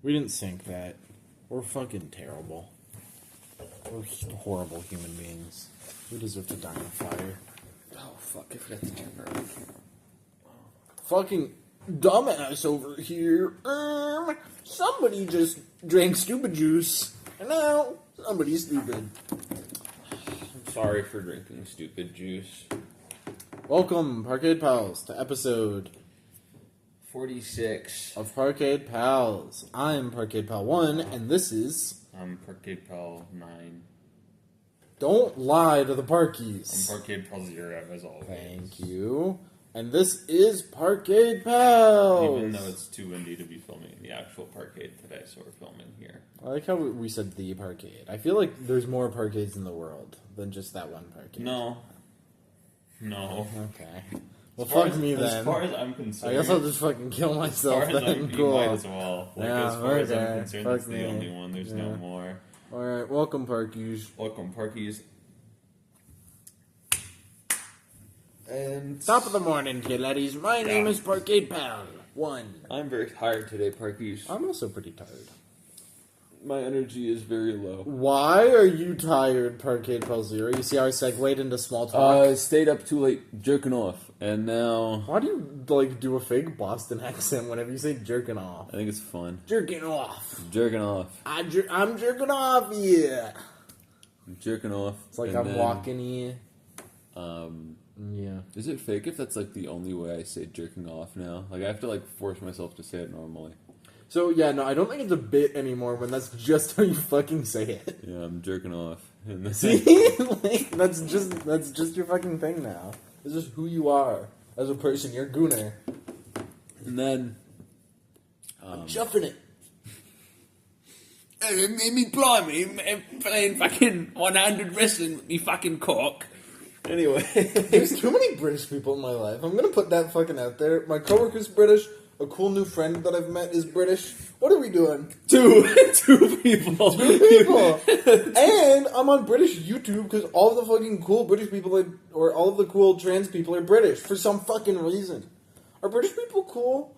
We didn't sync that. We're fucking terrible. We're horrible human beings. We deserve to die on fire. Oh, fuck, I forgot to turn around. Fucking dumbass over here. Somebody just drank stupid juice. And now, somebody's stupid. I'm sorry for drinking stupid juice. Welcome, Parkade Pals, to episode 46. of Parkade Pals. I'm Parkade Pal 1, and this is... I'm Parkade Pal 9. Don't lie to the Parkies. I'm Parkade Pal 0, as always. Thank you. And this is Parkade Pals. Even though it's too windy to be filming in the actual parkade today, so we're filming here. I like how we said the parkade. I feel like there's more parkades in the world than just that one parkade. No. Okay. Well, fuck me then. As far as I'm concerned... I guess I'll just fucking kill myself then. You might as well. Yeah, as far as I'm okay. concerned, Fuck that's the me. only one. There's no more. Alright, welcome, Parkies. Welcome, Parkies. And... Top of the morning, kidladdies. My name is Parkade Pal 1. I'm very tired today, Parkies. I'm also pretty tired. My energy is very low. Why are you tired, Parkade Pal 0? You see how I segued into small talk? I stayed up too late jerking off, and now... Why do you, do a fake Boston accent whenever you say jerking off? I think it's fun. Jerking off. Jerking off. I'm jerking off, yeah. I'm jerking off. It's like I'm walking here. Yeah. Is it fake if that's, the only way I say jerking off now? I have to, force myself to say it normally. So, yeah, no, I don't think it's a bit anymore when that's just how you fucking say it. Yeah, I'm jerking off. See? That's just your fucking thing now. It's just who you are as a person. You're a gooner. And then... I'm chuffing it. Me blimey, playing fucking 100 wrestling with me fucking cock. Anyway. There's too many British people in my life. I'm gonna put that fucking out there. My coworker's British. A cool new friend that I've met is British. What are we doing? Two people. Two people. And I'm on British YouTube because all of the fucking cool British people or all of the cool trans people are British for some fucking reason. Are British people cool?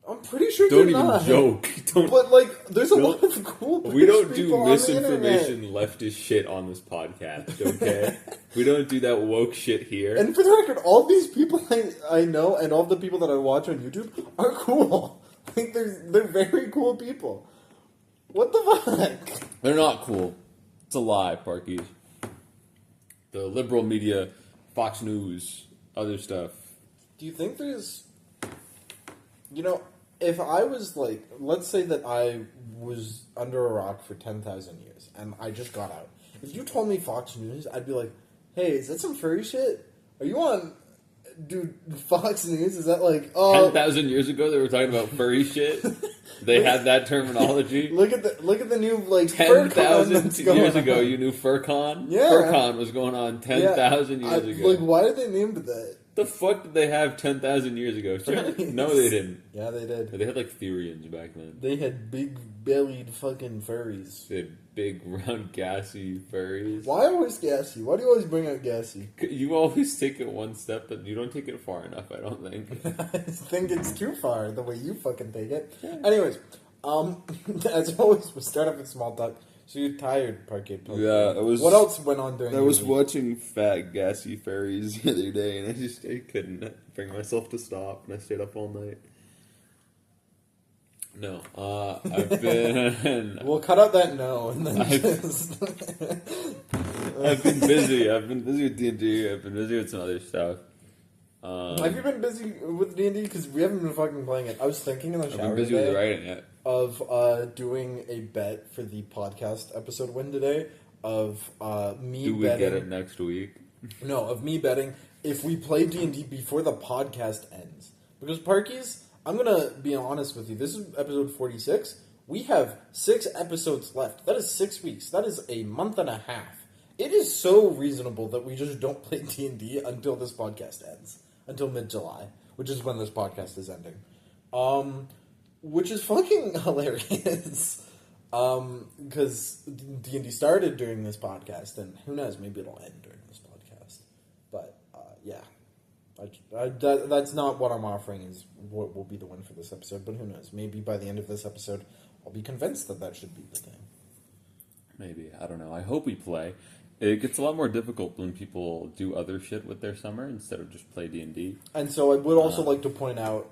I'm pretty sure Don't they're even not. joke. But there's a lot of cool British We don't people do on the internet. misinformation leftist shit on this podcast, okay? We don't do that woke shit here. And for the record, all these people I know and all the people that I watch on YouTube are cool. They're very cool people. What the fuck? They're not cool. It's a lie, Parkies. The liberal media, Fox News, other stuff. Do you think there's... if I was let's say that I was under a rock for 10,000 years and I just got out. If you told me Fox News, I'd be like, hey, is that some furry shit? Are you on, dude, Fox News? Is that 10,000 years ago they were talking about furry shit? They had that terminology? Look at the new, 10,000 years ago you knew FurCon? Yeah. FurCon was going on 10,000 years ago. Why did they name it that? The fuck did they have 10,000 years ago? No, they didn't. Yeah, they did. They had Therians back then. They had big-bellied fucking furries. They had big, round, gassy furries. Why always gassy? Why do you always bring out gassy? You always take it one step, but you don't take it far enough, I don't think. I think it's too far, the way you fucking take it. Anyways, as always, we'll start off with small talk. So you're tired, Parkade Pal. Yeah, I was... What else went on during I the was week? watching fat, gassy furries the other day, and I couldn't bring myself to stop, and I stayed up all night. No, I've been... We'll cut out that no, and then just... I've been busy. I've been busy with D&D. I've been busy with some other stuff. Have you been busy with D&D? Because we haven't been fucking playing it. I was thinking in the shower I've been busy today with writing it. Of doing a bet for the podcast episode win today of me betting... Do we get it next week? No, of me betting if we play D&D before the podcast ends. Because, Parkies, I'm going to be honest with you. This is episode 46. We have 6 episodes left. That is 6 weeks. That is a month and a half. It is so reasonable that we just don't play D&D until this podcast ends. Until mid-July, which is when this podcast is ending. Which is fucking hilarious. Because D&D started during this podcast, and who knows, maybe it'll end during this podcast. But, yeah. That's not what I'm offering. Is what will be the win for this episode. But who knows? Maybe by the end of this episode, I'll be convinced that should be the thing. Maybe. I don't know. I hope we play. It gets a lot more difficult when people do other shit with their summer instead of just play D&D. And so I would also like to point out,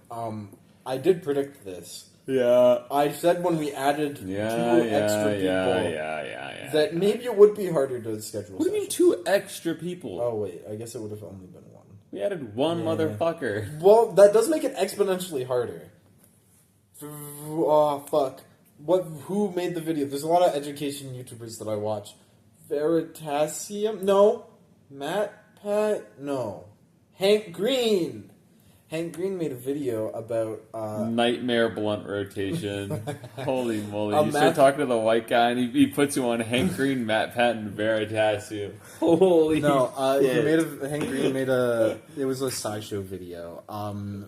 I did predict this. Yeah. I said when we added two extra people that maybe it would be harder to schedule. What do you mean 2 extra people? Oh wait, I guess it would have only been 1. We added 1 motherfucker. Well, that does make it exponentially harder. Oh fuck! Who made the video? There's a lot of education YouTubers that I watch. Veritasium? No. Pat? No. Hank Green. Hank Green made a video about Nightmare blunt rotation. Holy moly! You start talking to the white guy, and he puts you on Hank Green, Matt Patton, Veritasium. Holy shit. Hank Green made it was a SciShow video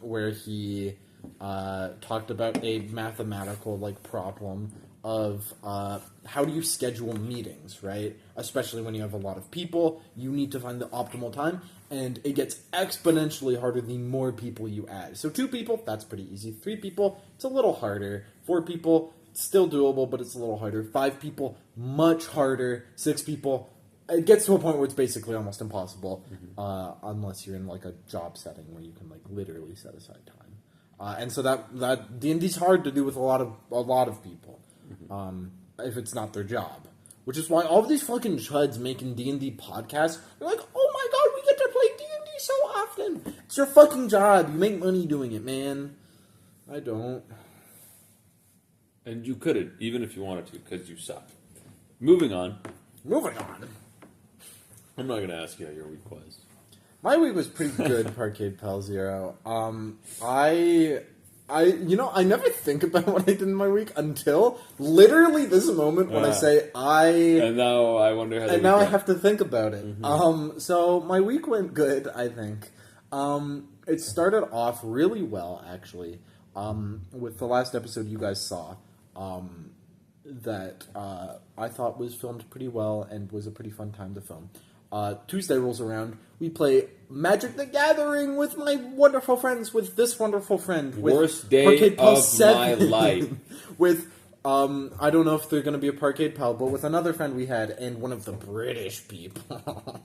where he talked about a mathematical problem of how do you schedule meetings, right? Especially when you have a lot of people, you need to find the optimal time, and it gets exponentially harder the more people you add. So 2 people, that's pretty easy. 3 people, it's a little harder. 4 people, still doable, but it's a little harder. 5 people, much harder. 6 people, it gets to a point where it's basically almost impossible, unless you're in a job setting where you can literally set aside time. And so that D&D's hard to do with a lot of people. If it's not their job. Which is why all of these fucking chuds making D&D podcasts are like, oh my god, we get to play D&D so often. It's your fucking job. You make money doing it, man. I don't. And you couldn't, even if you wanted to, because you suck. Moving on. I'm not going to ask you how your week was. My week was pretty good, Parkade Pal Zero. I never think about what I did in my week until literally this moment when I say And now I wonder how. And now I have to think about it. So my week went good, I think. It started off really well, actually. With the last episode you guys saw, that I thought was filmed pretty well and was a pretty fun time to film. Tuesday rolls around. We play Magic the Gathering with my wonderful friends, with this wonderful friend. Worst day of my life. With, I don't know if they're going to be a Parkade Pal, but with another friend we had, and one of the British people.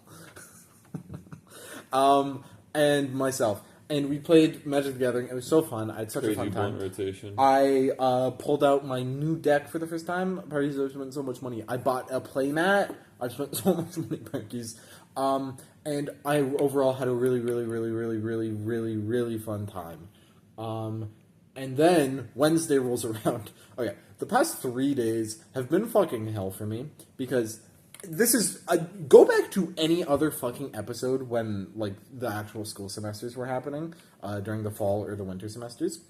And myself. And we played Magic the Gathering. It was so fun. I had such a fun time. Rotation. I pulled out my new deck for the first time. Parties, I spent so much money. I bought a playmat. I spent so much money, Parkies. And I overall had a really, really, really, really, really, really, really fun time. And then Wednesday rolls around. Okay, the past 3 days have been fucking hell for me because this is go back to any other fucking episode when the actual school semesters were happening during the fall or the winter semesters.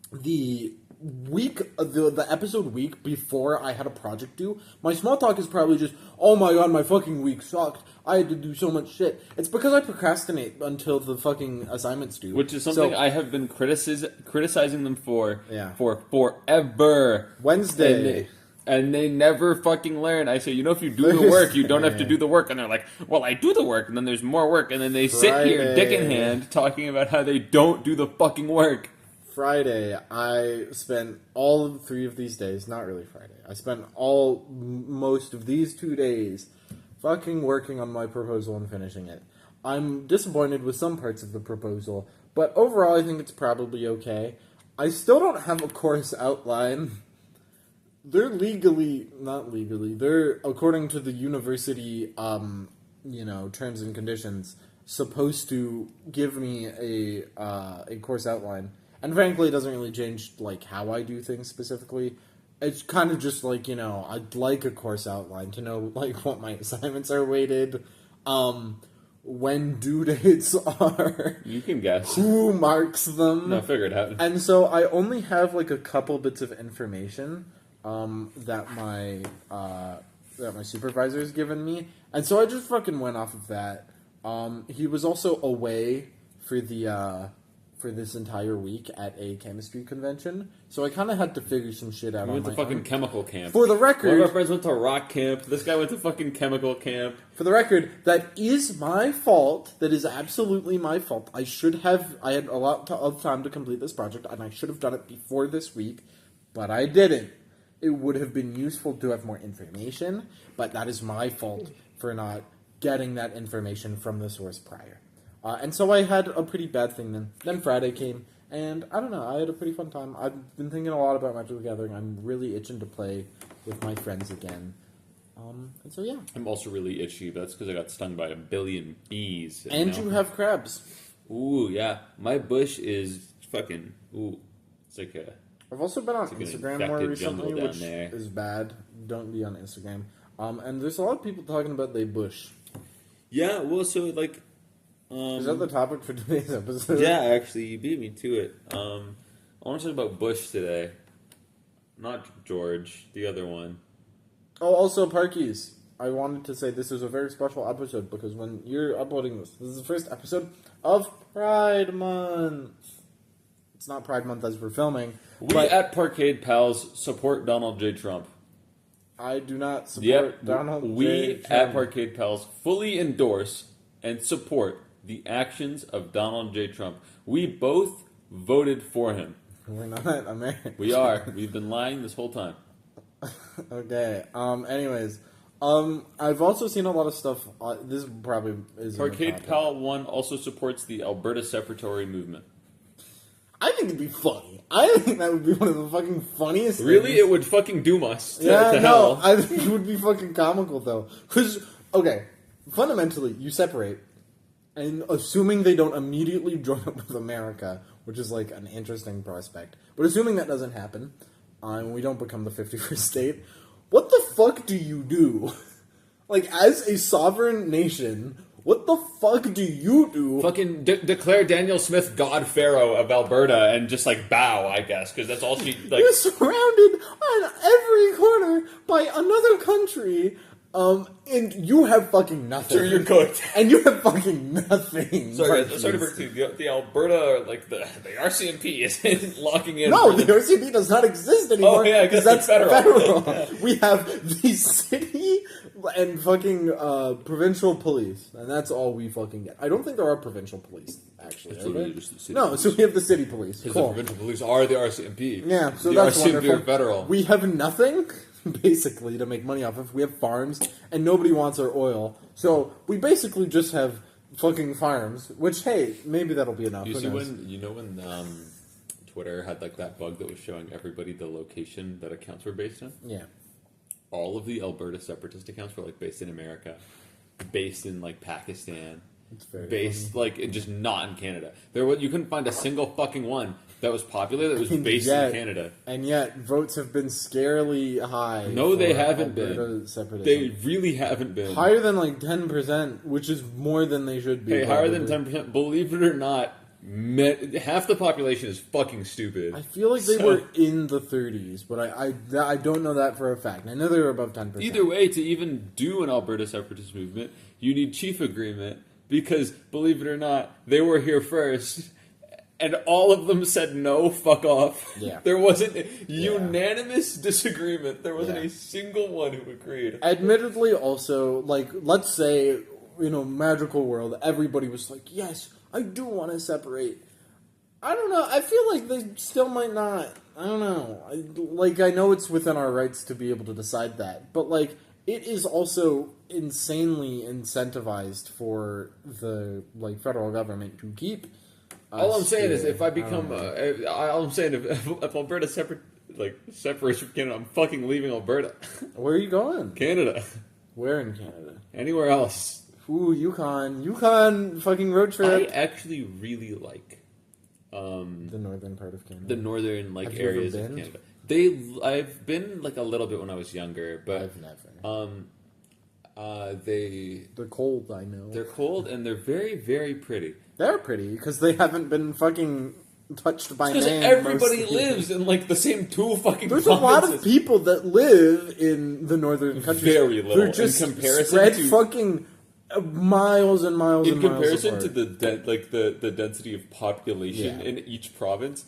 The week, the episode week before I had a project due, my small talk is probably just, oh my god, my fucking week sucked. I had to do so much shit. It's because I procrastinate until the fucking assignments due. Which is something I have been criticizing them for forever. Wednesday. And they never fucking learn. I say, if you do the work, you don't have to do the work. And they're like, well, I do the work, and then there's more work. And then they sit here, dick in hand, talking about how they don't do the fucking work. Friday, I spent all 3 of these days, not really Friday, I spent most of these 2 days fucking working on my proposal and finishing it. I'm disappointed with some parts of the proposal, but overall I think it's probably okay. I still don't have a course outline. They're they're, according to the university, terms and conditions, supposed to give me a course outline. And frankly, it doesn't really change, how I do things specifically. It's kind of just, I'd like a course outline to know, what my assignments are weighted, when due dates are. You can guess. Who marks them. No, figure it out. And so I only have, a couple bits of information, that my supervisor has given me. And so I just fucking went off of that. He was also away for the for this entire week at a chemistry convention, so I kind of had to figure some shit out. We on went to my fucking own. chemical camp. For the One of our record, friends went to rock camp. This guy went to fucking chemical camp. that is my fault. That is absolutely my fault. I had a lot of time to complete this project, and I should have done it before this week, but I didn't. It would have been useful to have more information, but that is my fault for not getting that information from the source prior. And so I had a pretty bad thing then. Then Friday came, and I don't know, I had a pretty fun time. I've been thinking a lot about Magic the Gathering. I'm really itching to play with my friends again. And so, yeah. I'm also really itchy, but that's because I got stung by 1 billion bees. And you have crabs. Ooh, yeah. My bush is fucking... Ooh. It's like a... I've also been on like an Instagram more infected jungle recently, down which there. is bad. Don't be on Instagram. And there's a lot of people talking about they bush. Yeah, well, so, like... Is that the topic for today's episode? Yeah, actually, you beat me to it. I want to talk about Bush today. Not George, the other one. Oh, also Parkies. I wanted to say this is a very special episode because when you're uploading this is the first episode of Pride Month. It's not Pride Month as we're filming. We at Parkade Pals support Donald J. Trump. I do not support Donald J. We Trump. at Parkade Pals fully endorse and support the actions of Donald J. Trump. We both voted for him. We're not American. We are. We've been lying this whole time. Okay. Anyways, I've also seen a lot of stuff. This probably is Parkade Pal 1 also supports the Alberta separatory movement. I think it'd be funny. I think that would be one of the fucking funniest Really? things. It would fucking doom us to No, hell. I think it would be fucking comical, though. Because, okay, fundamentally, you separate, and assuming they don't immediately join up with America, which is, like, an interesting prospect, but assuming that doesn't happen, and we don't become the 51st state, what the fuck do you do? Like, as a sovereign nation, what the fuck do you do? Fucking declare Daniel Smith God Pharaoh of Alberta and just, like, bow, I guess, because that's all she, like... You're surrounded on every corner by another country, and you have fucking nothing. Sure, you're cooked. And you have fucking nothing. Sorry to break to you. The Alberta, like, the RCMP is locking in... No, for the RCMP does not exist anymore. Oh, yeah, because that's federal. We have the city and fucking provincial police, and that's all we fucking get. I don't think there are provincial police, actually. It's Are literally there? just the city No, police. so we have the city police. Because Cool. the provincial police are the RCMP. Yeah, so the that's RCMP wonderful. are federal. We have nothing, basically, to make money off of. We have farms, and nobody wants our oil. So we basically just have fucking farms, which, hey, maybe that'll be enough. You Who see knows? when Twitter had, like, that bug that was showing everybody the location that accounts were based in? Yeah. All of the Alberta separatist accounts were, like, based in America, based in, like, Pakistan, It's very based, like, just not in Canada. You couldn't find a single fucking one that was popular that was based in Canada. And yet, votes have been scarily high. No, they for haven't Alberta been. separatism. They really haven't been. Higher than like 10%, which is more than they should be. Hey, higher than probably. 10%. Believe it or not, half the population is fucking stupid. I feel like they were in the 30s, but I don't know that for a fact. I know they were above 10%. Either way, to even do an Alberta separatist movement, you need chief agreement because, believe it or not, they were here first. And all of them said no, fuck off. Yeah. There wasn't unanimous disagreement. There wasn't a single one who agreed. Admittedly, also, like, let's say, magical world, everybody was like, yes, I do want to separate. I don't know. I feel like they still might not. I don't know. I know it's within our rights to be able to decide that. But, like, it is also insanely incentivized for the, like, federal government to keep... All I'm saying is, if I become, all I'm saying if Alberta separates from Canada, I'm fucking leaving Alberta. Where are you going? Canada. Where in Canada? Anywhere else. Ooh, Yukon fucking road trip. I actually really like The northern part of Canada. the northern Have you areas ever of been? Canada. I've been like a little bit when I was younger, but I've never. They're cold, I know. They're cold and they're very, very pretty. They're pretty because they haven't been fucking touched by Because man. everybody mostly. lives in like the same two fucking. There's a lot of provinces. people that live in the northern countries. Very little They're just in comparison spread to- fucking miles and miles In and miles comparison apart. to the density of population Yeah. in each province,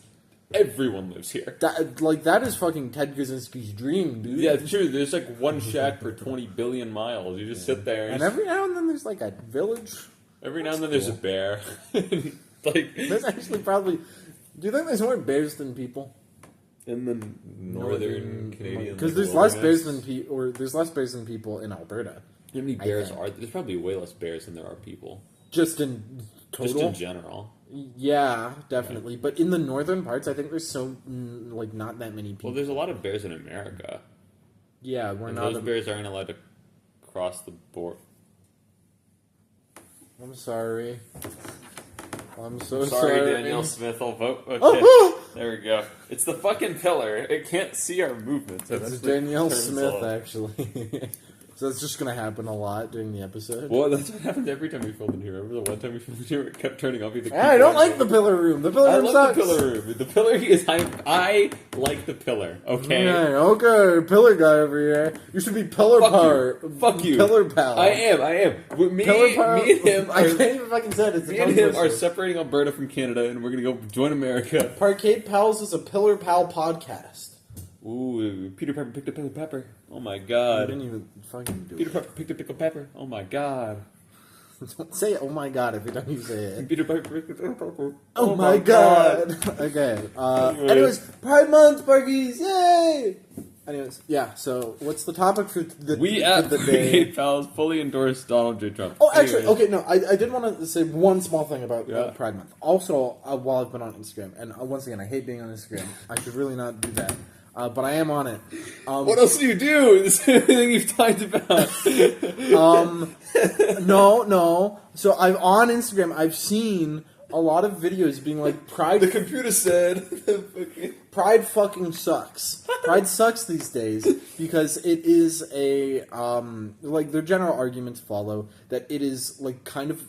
everyone lives here. That is fucking Ted Kaczynski's dream, dude. Yeah, true. There's like one shack per 20 billion miles. You just sit there. And every now and then there's like a village. Every now and then there's a bear. Like There's actually probably. Do you think there's more bears than people? in the northern Canadian, Because like, there's less wilderness. bears than there's less bears than people in Alberta. How many bears think. are there? There's probably way less bears than there are people. Just in total. Just in general. Yeah, definitely. But in the northern parts, I think there's not that many people. Well, there's a lot of bears in America. Yeah, we're And not. those bears aren't allowed to cross the board. I'm sorry. I'm so Sorry, Danielle Smith. I'll vote. Okay. Oh, There we go. It's the fucking pillar. It can't see our movements. it's Danielle Smith, actually. So it's just gonna happen a lot during the episode. Well, that's what happens every time we filmed in here. Remember the one time we filmed in here, it kept turning off. I don't like the pillar room. The pillar I room love sucks. the pillar room. The pillar is. I like the pillar. Okay. Right, okay, pillar guy over here. You should be pillar Fuck power. you. Fuck you. Pillar pal. I am. Me Pillar power. and him. I can't even fucking say it. It's a Me tongue and him twister. are separating Alberta from Canada, and we're gonna go join America. Parkade Pals is a pillar pal podcast. Ooh, Peter Pepper picked a pickled pepper. Oh my I god. didn't even fucking do Peter it. Pepper picked a pickled pepper. Oh my god. Don't say oh my god every time you say it. Peter Pepper picked a pepper. Oh my god. Okay. Anyways, Pride Month, Parkies, yay! Anyways, yeah. So, what's the topic for We for at the day? Parkade Pals fully endorse Donald J. Trump. Oh, actually, Anyways. okay, no, I did want to say one small thing about Yeah. Pride Month. Also, while I've been on Instagram, and once again, I hate being on Instagram. I should really not do that. But I am on it. What else do you do? This is everything you've talked about. No. So I'm on Instagram. I've seen a lot of videos being like, Pride... The computer said. Pride fucking sucks. Pride sucks these days because it is a like their general arguments follow that it is like kind of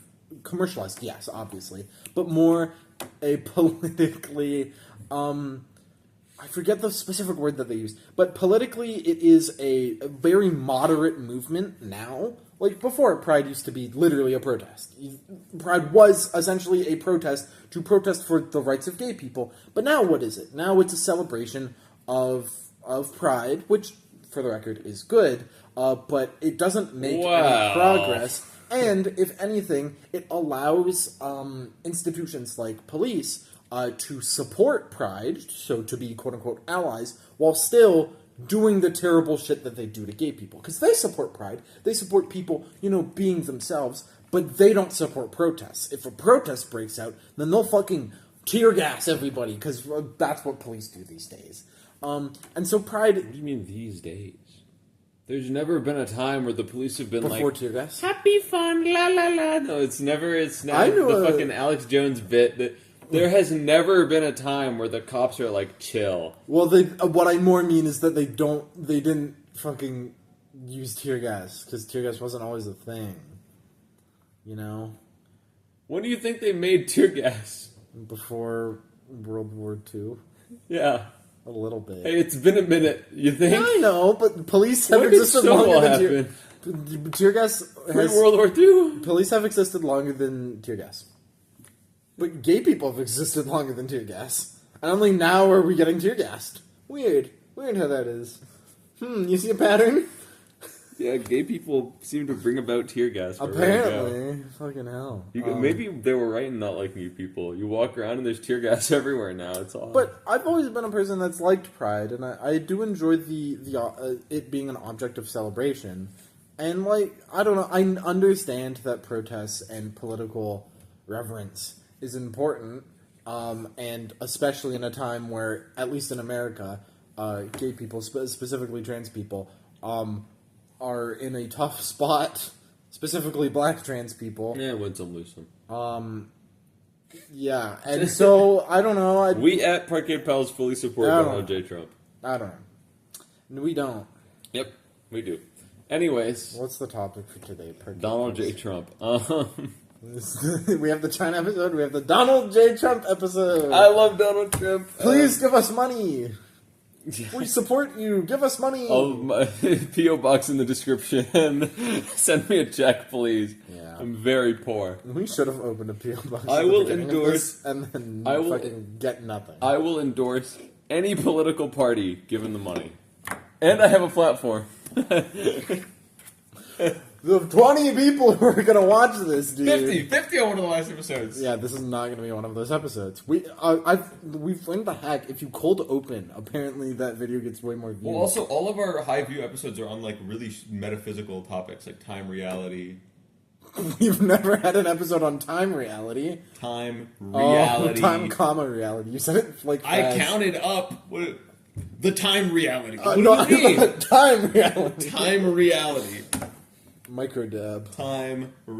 commercialized, yes, obviously, but more a politically I forget the specific word that they use, but politically it is a very moderate movement now. Like, before, Pride used to be literally a protest. Pride was essentially a protest to protest for the rights of gay people. But now what is it? Now it's a celebration of Pride, which, for the record, is good, but it doesn't make any progress. And, if anything, it allows institutions like police to support Pride, so to be quote-unquote allies, while still doing the terrible shit that they do to gay people. Because they support Pride, they support people, being themselves, but they don't support protests. If a protest breaks out, then they'll fucking tear gas everybody, because that's what police do these days. And so Pride... What do you mean these days? There's never been a time where the police have been Before like, tear gas? happy fun, la la la. No, it's never I knew the a- fucking Alex Jones bit that there has never been a time where the cops are like, chill. Well, what I more mean is that they didn't fucking use tear gas, because tear gas wasn't always a thing. When do you think they made tear gas? Before World War II. Yeah. A little bit. Hey, it's been a minute. You think? I know, but police have When did existed Stonewall longer happen? than tear gas. Pre-World War II? Police have existed longer than tear gas. But gay people have existed longer than tear gas. And only now are we getting tear gassed. Weird how that is. You see a pattern? Yeah, gay people seem to bring about tear gas. wherever they go. Apparently. Fucking hell. Maybe they were right in not liking you people. You walk around and there's tear gas everywhere now. It's all. But I've always been a person that's liked Pride, and I do enjoy the it being an object of celebration. And, I don't know, I understand that protests and political reverence is important, and especially in a time where, at least in America, gay people, specifically trans people, are in a tough spot, specifically black trans people. Yeah, win some, lose some. Yeah, and so, I don't know. We at Parkade Pals fully support Donald J. Trump. I don't know. We don't. Yep, we do. Anyways, What's the topic for today? Donald J. Trump. We have the China episode. We have the Donald J. Trump episode. I love Donald Trump. Please give us money. We support you. Give us money. My P.O. box in the description. Send me a check, please. Yeah. I'm very poor. We should have opened a P.O. box. I will endorse, and then fucking get nothing. I will endorse any political party given the money, and I have a platform. The 20 people who are gonna watch this, dude. 50 on one of the last episodes. Yeah, this is not gonna be one of those episodes. We've learned the hack. If you cold open, apparently that video gets way more views. Well, also all of our high view episodes are on like really metaphysical topics like time, reality. We've never had an episode on time reality. Time, reality. Time, comma, reality. You said it like fast. I counted up the time reality. What no, do you mean? Time reality. Time reality. Micro dab. Time What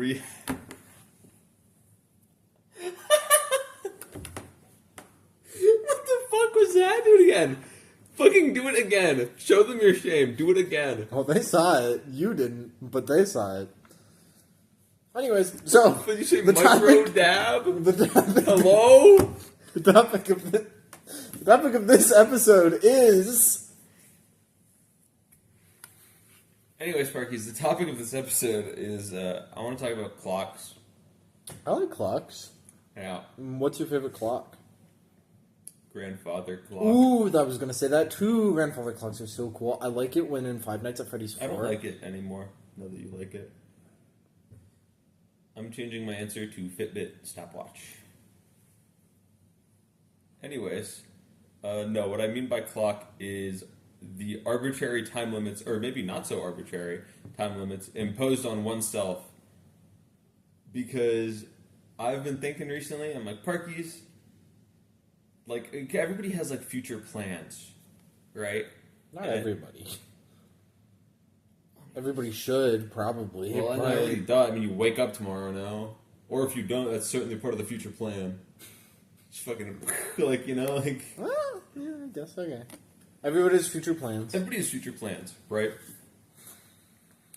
the fuck was that? Do it again. Fucking do it again. Show them your shame. Do it again. Well, they saw it. You didn't, but they saw it. Anyways, so Did you say the micro topic, dab? the Hello? the topic of this episode is. Anyways, Sparkies, the topic of this episode is I want to talk about clocks. I like clocks. Yeah. What's your favorite clock? Grandfather clock. Ooh, I was gonna say that too. Grandfather clocks are so cool. I like it when in Five Nights at Freddy's 4. I don't like it anymore, now that you like it. I'm changing my answer to Fitbit stopwatch. Anyways, no, what I mean by clock is the arbitrary time limits, or maybe not so arbitrary time limits, imposed on oneself. Because I've been thinking recently, I'm like, Parkies, like, everybody has, like, future plans, right? Not everybody. Everybody should, probably. Well, I already thought. I mean, you wake up tomorrow now. Or if you don't, that's certainly part of the future plan. Just fucking, like, you know, like... Well, yeah, I guess, okay. Everybody has future plans. Everybody has future plans, right?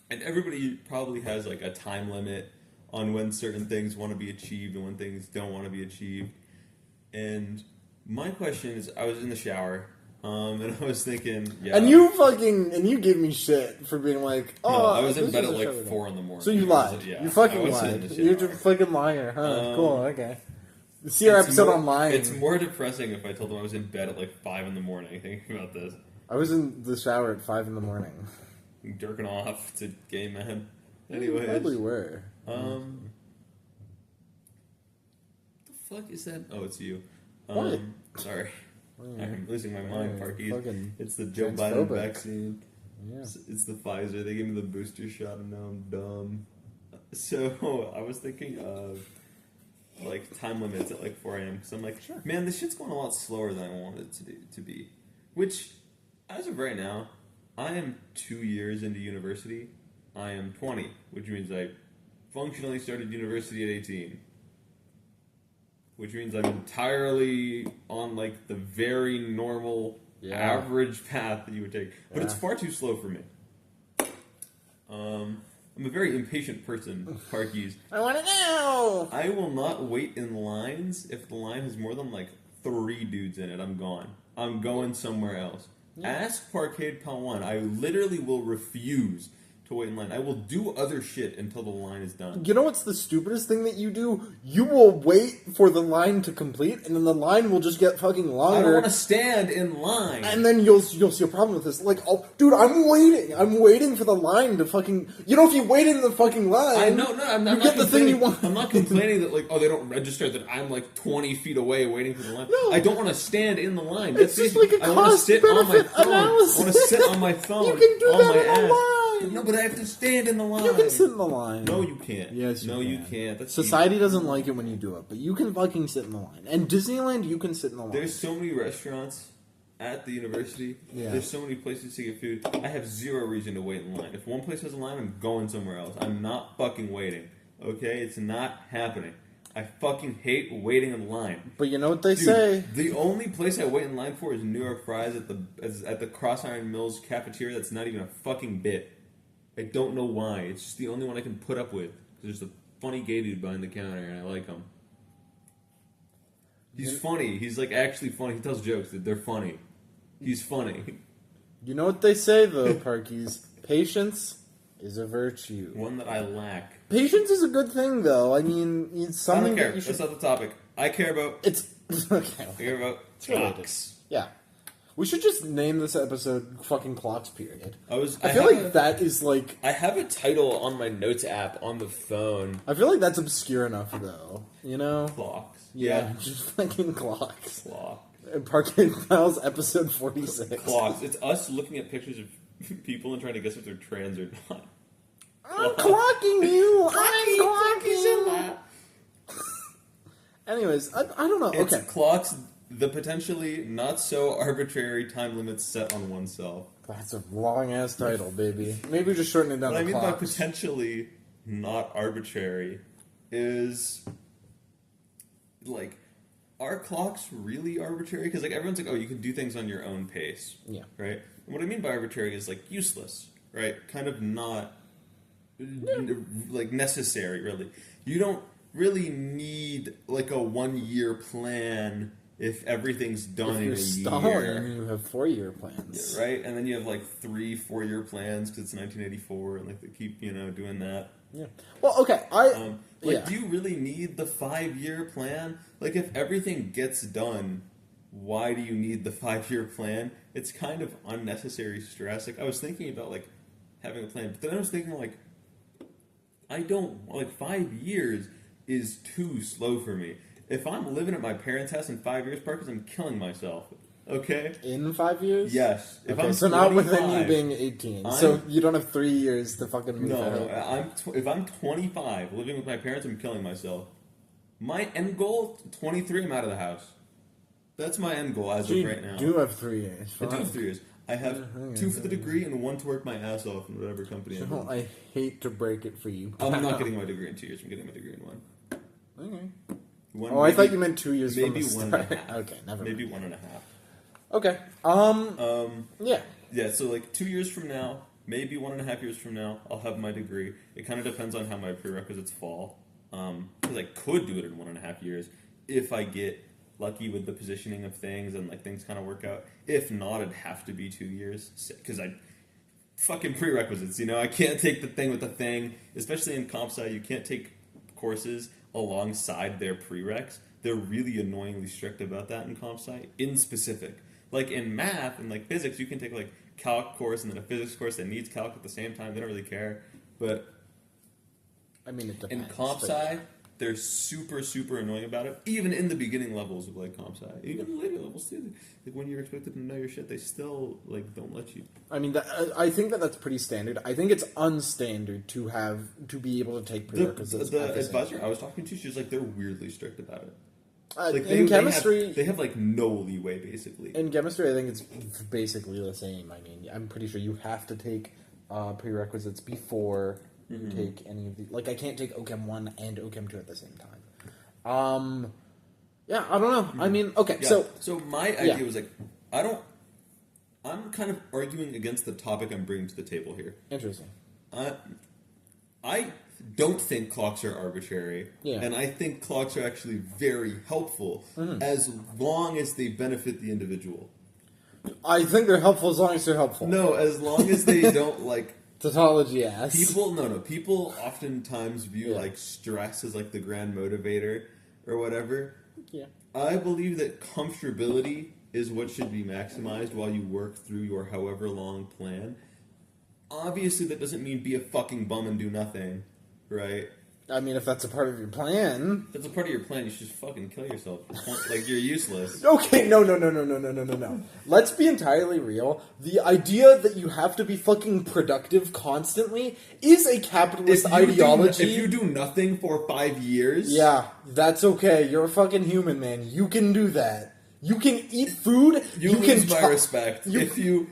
And everybody probably has, like, a time limit on when certain things want to be achieved and when things don't want to be achieved. And my question is, I was in the shower, and I was thinking, yeah... And you gave me shit for being like, oh... No, I was in bed at, like, 4 in the morning. So you lied. You fucking lied. You're just a fucking liar, huh? Cool, okay. See our episode on lying. It's more depressing if I told them I was in bed at, like, 5 in the morning thinking about this. I was in the shower at 5 in the morning. Jerking off. It's a gay man. Anyways. You probably were. What the fuck is that? Oh, it's you. What? Sorry. I'm losing my mind, Parky. It's the Joe transphobic. Biden vaccine. Yeah. It's the Pfizer. They gave me the booster shot and now I'm dumb. So, I was thinking of, like, time limits at, like, 4 a.m. Because I'm like, sure. Man, this shit's going a lot slower than I wanted it to be. Which, as of right now, I am 2 years into university. I am 20, which means I functionally started university at 18. Which means I'm entirely on, like, the very normal, average path that you would take. But it's far too slow for me. I'm a very impatient person, Parkies. I want it now! I will not wait in lines if the line has more than, like, 3 dudes in it. I'm gone. I'm going somewhere else. Yeah. Ask Parkade Pal 1. I literally will refuse to wait in line. I will do other shit until the line is done. You know what's the stupidest thing that you do? You will wait for the line to complete, and then the line will just get fucking longer. I don't want to stand in line. And then you'll see a problem with this. Like, oh, dude, I'm waiting for the line to fucking... You know, if you wait in the fucking line... I'm not get the thing you want. I'm not complaining that, like, oh, they don't register that I'm, like, 20 feet away waiting for the line. No. I don't want to stand in the line. It's just like a cost-benefit analysis. I want to sit on my phone. You can do on that my in the ass. line. No, but I have to stand in the line. You can sit in the line. No, you can't. Yes, you can. you can't. That's Society doesn't like it when you do it, but you can fucking sit in the line. And Disneyland, you can sit in the line. There's so many restaurants at the university. Yeah. There's so many places to get food. I have zero reason to wait in line. If one place has a line, I'm going somewhere else. I'm not fucking waiting. Okay? It's not happening. I fucking hate waiting in line. But you know what they say? The only place I wait in line for is New York Fries at the Cross Iron Mills cafeteria. That's not even a fucking bit. I don't know why. It's just the only one I can put up with. There's a funny gay dude behind the counter, and I like him. He's funny. He's, like, actually funny. He tells jokes. They're funny. He's funny. You know what they say, though, Parkies? Patience is a virtue. One that I lack. Patience is a good thing, though. I mean, it's something I don't care. that you should... That's not the topic. I care about... It's... Okay. I care about related. clocks. Yeah. We should just name this episode fucking Clocks, period. I feel have like that is, like... I have a title on my notes app on the phone. I feel like that's obscure enough, though. You know? Clocks. Yeah. Just fucking Clocks. Clocks. Parkade Pals, episode 46. Clocks. It's us looking at pictures of people and trying to guess if they're trans or not. I'm clocking you! I'm clocking! Anyways, I don't know. It's okay. clocks, the potentially not so arbitrary time limits set on oneself. That's a long-ass title, baby. Maybe just shorten it down What to I mean by clocks. potentially not arbitrary is, like, are clocks really arbitrary? Because, like, everyone's like, oh, you can do things on your own pace. Yeah. Right? And what I mean by arbitrary is, like, useless. Right? Kind of not, like, necessary, really. You don't really need, like, a 1-year plan if everything's done in a stalling, year. you have 4-year plans. Yeah, right? And then you have, like, 3-4-year plans because it's 1984 and, like, they keep, doing that. Yeah. Well, okay. Do you really need the 5-year plan? Like, if everything gets done, why do you need the 5-year plan? It's kind of unnecessary stress. Like, I was thinking about, like, having a plan, but then I was thinking, like, 5 years is too slow for me. If I'm living at my parents' house in 5 years, Parkers, I'm killing myself. Okay? In 5 years? Yes. If okay, so not within you being 18. So you don't have 3 years to fucking move No, if I'm 25, living with my parents, I'm killing myself. My end goal, 23, I'm out of the house. That's my end goal as of right now. You do have 3 years. Fine. I do have 3 years. I have 2 for the degree and 1 to work my ass off in whatever company I'm in. I hate to break it for you. I'm not getting my degree in 2 years. I'm getting my degree in 1. Okay. I thought you meant 2 years maybe from the start. 1.5. Okay, never mind. Maybe 1.5. Okay. Yeah. Yeah, so like 2 years from now, maybe 1.5 years from now, I'll have my degree. It kind of depends on how my prerequisites fall. Because I could do it in 1.5 years if I get lucky with the positioning of things and like things kind of work out. If not, it'd have to be 2 years because fucking prerequisites. I can't take the thing with the thing, especially in comp sci. You can't take courses alongside their prereqs. They're really annoyingly strict about that in comp sci, in specific. Like in math and like physics, you can take like calc course and then a physics course that needs calc at the same time. They don't really care. But I mean, it depends. In comp sci, they're super, super annoying about it. Even in the beginning levels of like comp sci, even the later levels too. Like when you're expected to know your shit, they still like don't let you. I mean, I think that's pretty standard. I think it's unstandard to be able to take prerequisites. The advisor I was talking to, she was like, they're weirdly strict about it. Like in chemistry, they have like no leeway basically. In chemistry, I think it's basically the same. I mean, I'm pretty sure you have to take prerequisites before you take any of the. Like, I can't take OChem 1 and OChem 2 at the same time. Yeah, I don't know. I mean, okay, yeah. So my idea was like, I'm kind of arguing against the topic I'm bringing to the table here. Interesting. I don't think clocks are arbitrary, and I think clocks are actually very helpful as long as they benefit the individual. I think they're helpful as long as they're helpful. No, as long as they don't like tautology ass. People oftentimes view like stress as like the grand motivator or whatever. Yeah. I believe that comfortability is what should be maximized while you work through your however long plan. Obviously, that doesn't mean be a fucking bum and do nothing, right? I mean, if that's a part of your plan... If that's a part of your plan, you should just fucking kill yourself. Like, you're useless. Okay, no. Let's be entirely real. The idea that you have to be fucking productive constantly is a capitalist ideology. If you do nothing for 5 years... Yeah, that's okay. You're a fucking human, man. You can do that. You can eat food. You lose my respect. If you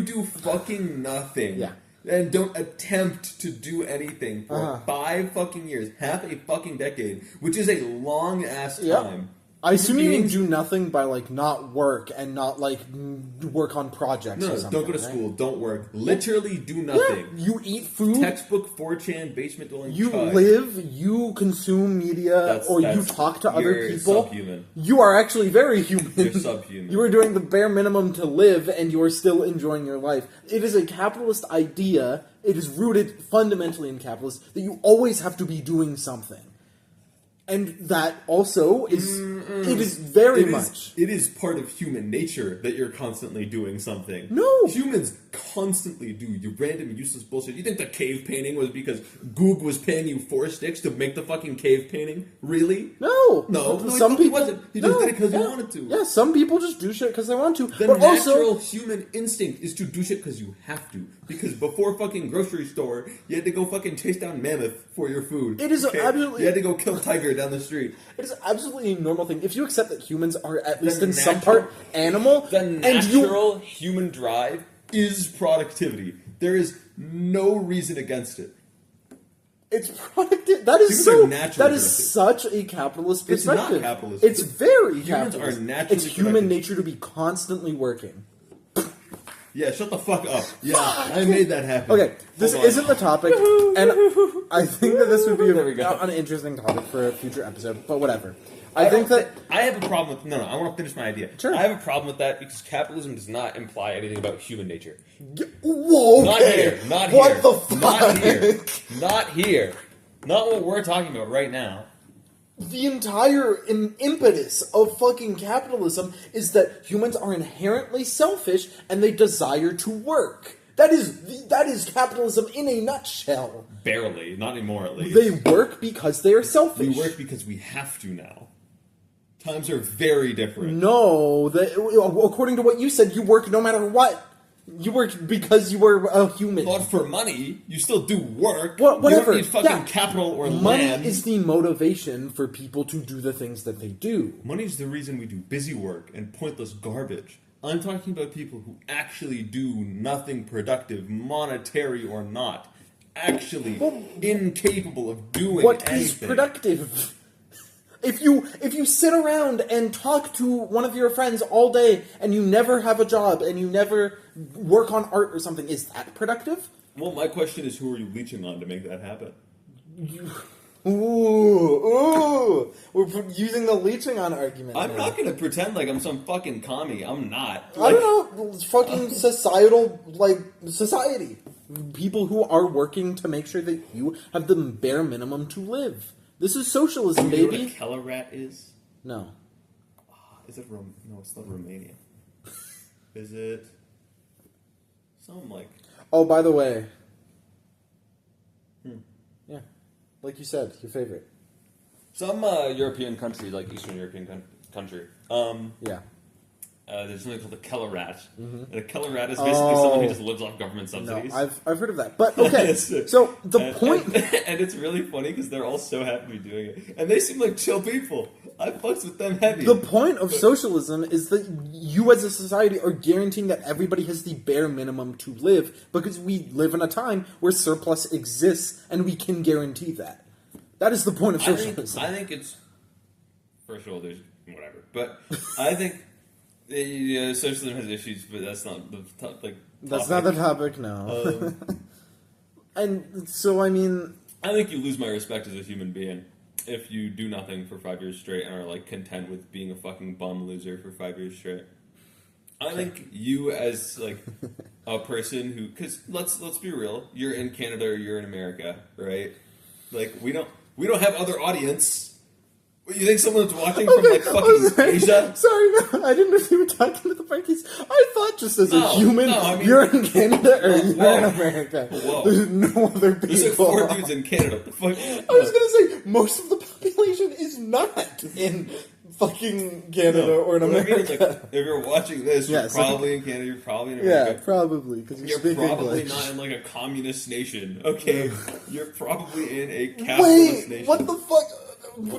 do fucking nothing and don't attempt to do anything for 5 fucking years, half a fucking decade, which is a long ass time, I assume you mean beings- do nothing by, like, not work and not, like, work on projects or No, something. don't go to right? school. Don't work. Literally do Yeah, nothing. you eat food. Textbook 4chan basement dwelling. You chud. live, you consume media, or you talk to other you're people. Subhuman. You are actually very human. You're subhuman. You are doing the bare minimum to live, and you are still enjoying your life. It is a capitalist idea. It is rooted fundamentally in capitalism that you always have to be doing something. And that also is, it is very much. It is part of human nature that you're constantly doing something. No. Humans constantly do your random useless bullshit. You think the cave painting was because Goog was paying you 4 sticks to make the fucking cave painting? Really? No. No, Some he people wasn't. He just did it because he wanted to. Yeah, some people just do shit because they want to. The but natural also, human instinct is to do shit because you have to. Because before fucking grocery store, you had to go fucking chase down mammoth for your food. It is absolutely- You had to go kill tiger down the street. it is absolutely a normal thing. If you accept that humans are at least The in some natural- part animal, The and you natural human drive is productivity. There is no reason against it. it's productive. That is Humans so. are naturally That is productive. such a capitalist It's not perspective. capitalist. It's very Humans are capitalist. naturally It's human productive. nature to be constantly working. Yeah, shut the fuck up. Yeah, I made that happen. Okay, this Hold on. isn't the topic, and I think that this would be There we go. an interesting topic for a future episode. But whatever. I think that I have a problem with I want to finish my idea. Sure. I have a problem with that because capitalism does not imply anything about human nature. whoa, Not okay. here. Not What here. the fuck? Not here. Not here. Not what we're talking about right now. The entire impetus of fucking capitalism is that humans are inherently selfish and they desire to work. That is capitalism in a nutshell. Barely. Not anymore, at least. They work because they are selfish. We work because we have to now. Times are very different. No, according to what you said, you work no matter what. You work because you were a human. Not for money. You still do work. Whatever. You don't need fucking Yeah. capital or Money land. is the motivation for people to do the things that they do. Money's the reason we do busy work and pointless garbage. I'm talking about people who actually do nothing productive, monetary or not. Actually incapable of doing What anything. is productive? If you sit around and talk to one of your friends all day and you never have a job and you never work on art or something, is that productive? Well, my question is, who are you leeching on to make that happen? Ooh, we're using the leeching on argument. I'm now. not going to pretend like I'm some fucking commie. I'm not. I don't know. It's fucking society. People who are working to make sure that you have the bare minimum to live. This is socialism, Do you know baby. what a Kellerat is? No. Is it No, it's not Romania. Is it some like? Oh, by the way. Yeah. Like you said, your favorite. Some European country, like Eastern European country. Yeah. There's something called a Kellerat. And a Kellerat is basically someone who just lives off government No, subsidies. I've heard of that. But, okay. So, the point... And it's really funny because they're all so happy to be doing it. And they seem like chill people. I fucks with them heavy. The point of socialism is that you as a society are guaranteeing that everybody has the bare minimum to live because we live in a time where surplus exists and we can guarantee that. That is the point of socialism. I think it's... First of all, there's... Whatever. But I think... socialism has issues, but that's not the That's not the topic, no. And so, I mean... I think you lose my respect as a human being if you do nothing for 5 years straight and are like content with being a fucking bum loser for 5 years straight. I think you as like a person who, because let's be real, you're in Canada or you're in America, right? Like we don't have other audience. You think someone's watching from like fucking Asia? Sorry, no, I didn't know if you were talking to the Parkies. I thought just as a human, I mean, you're in Canada or you're whoa. in America. Whoa. There's no other people. There's like 4 dudes in Canada. What the fuck? I was gonna say most of the population is not in fucking Canada or in What I mean America. is, like, if you're watching this, Yes. you're probably in Canada. You're probably in Yeah, America. probably because you You're speak probably English. not in like a communist nation, okay? You're probably in a capitalist Wait, nation. what the fuck?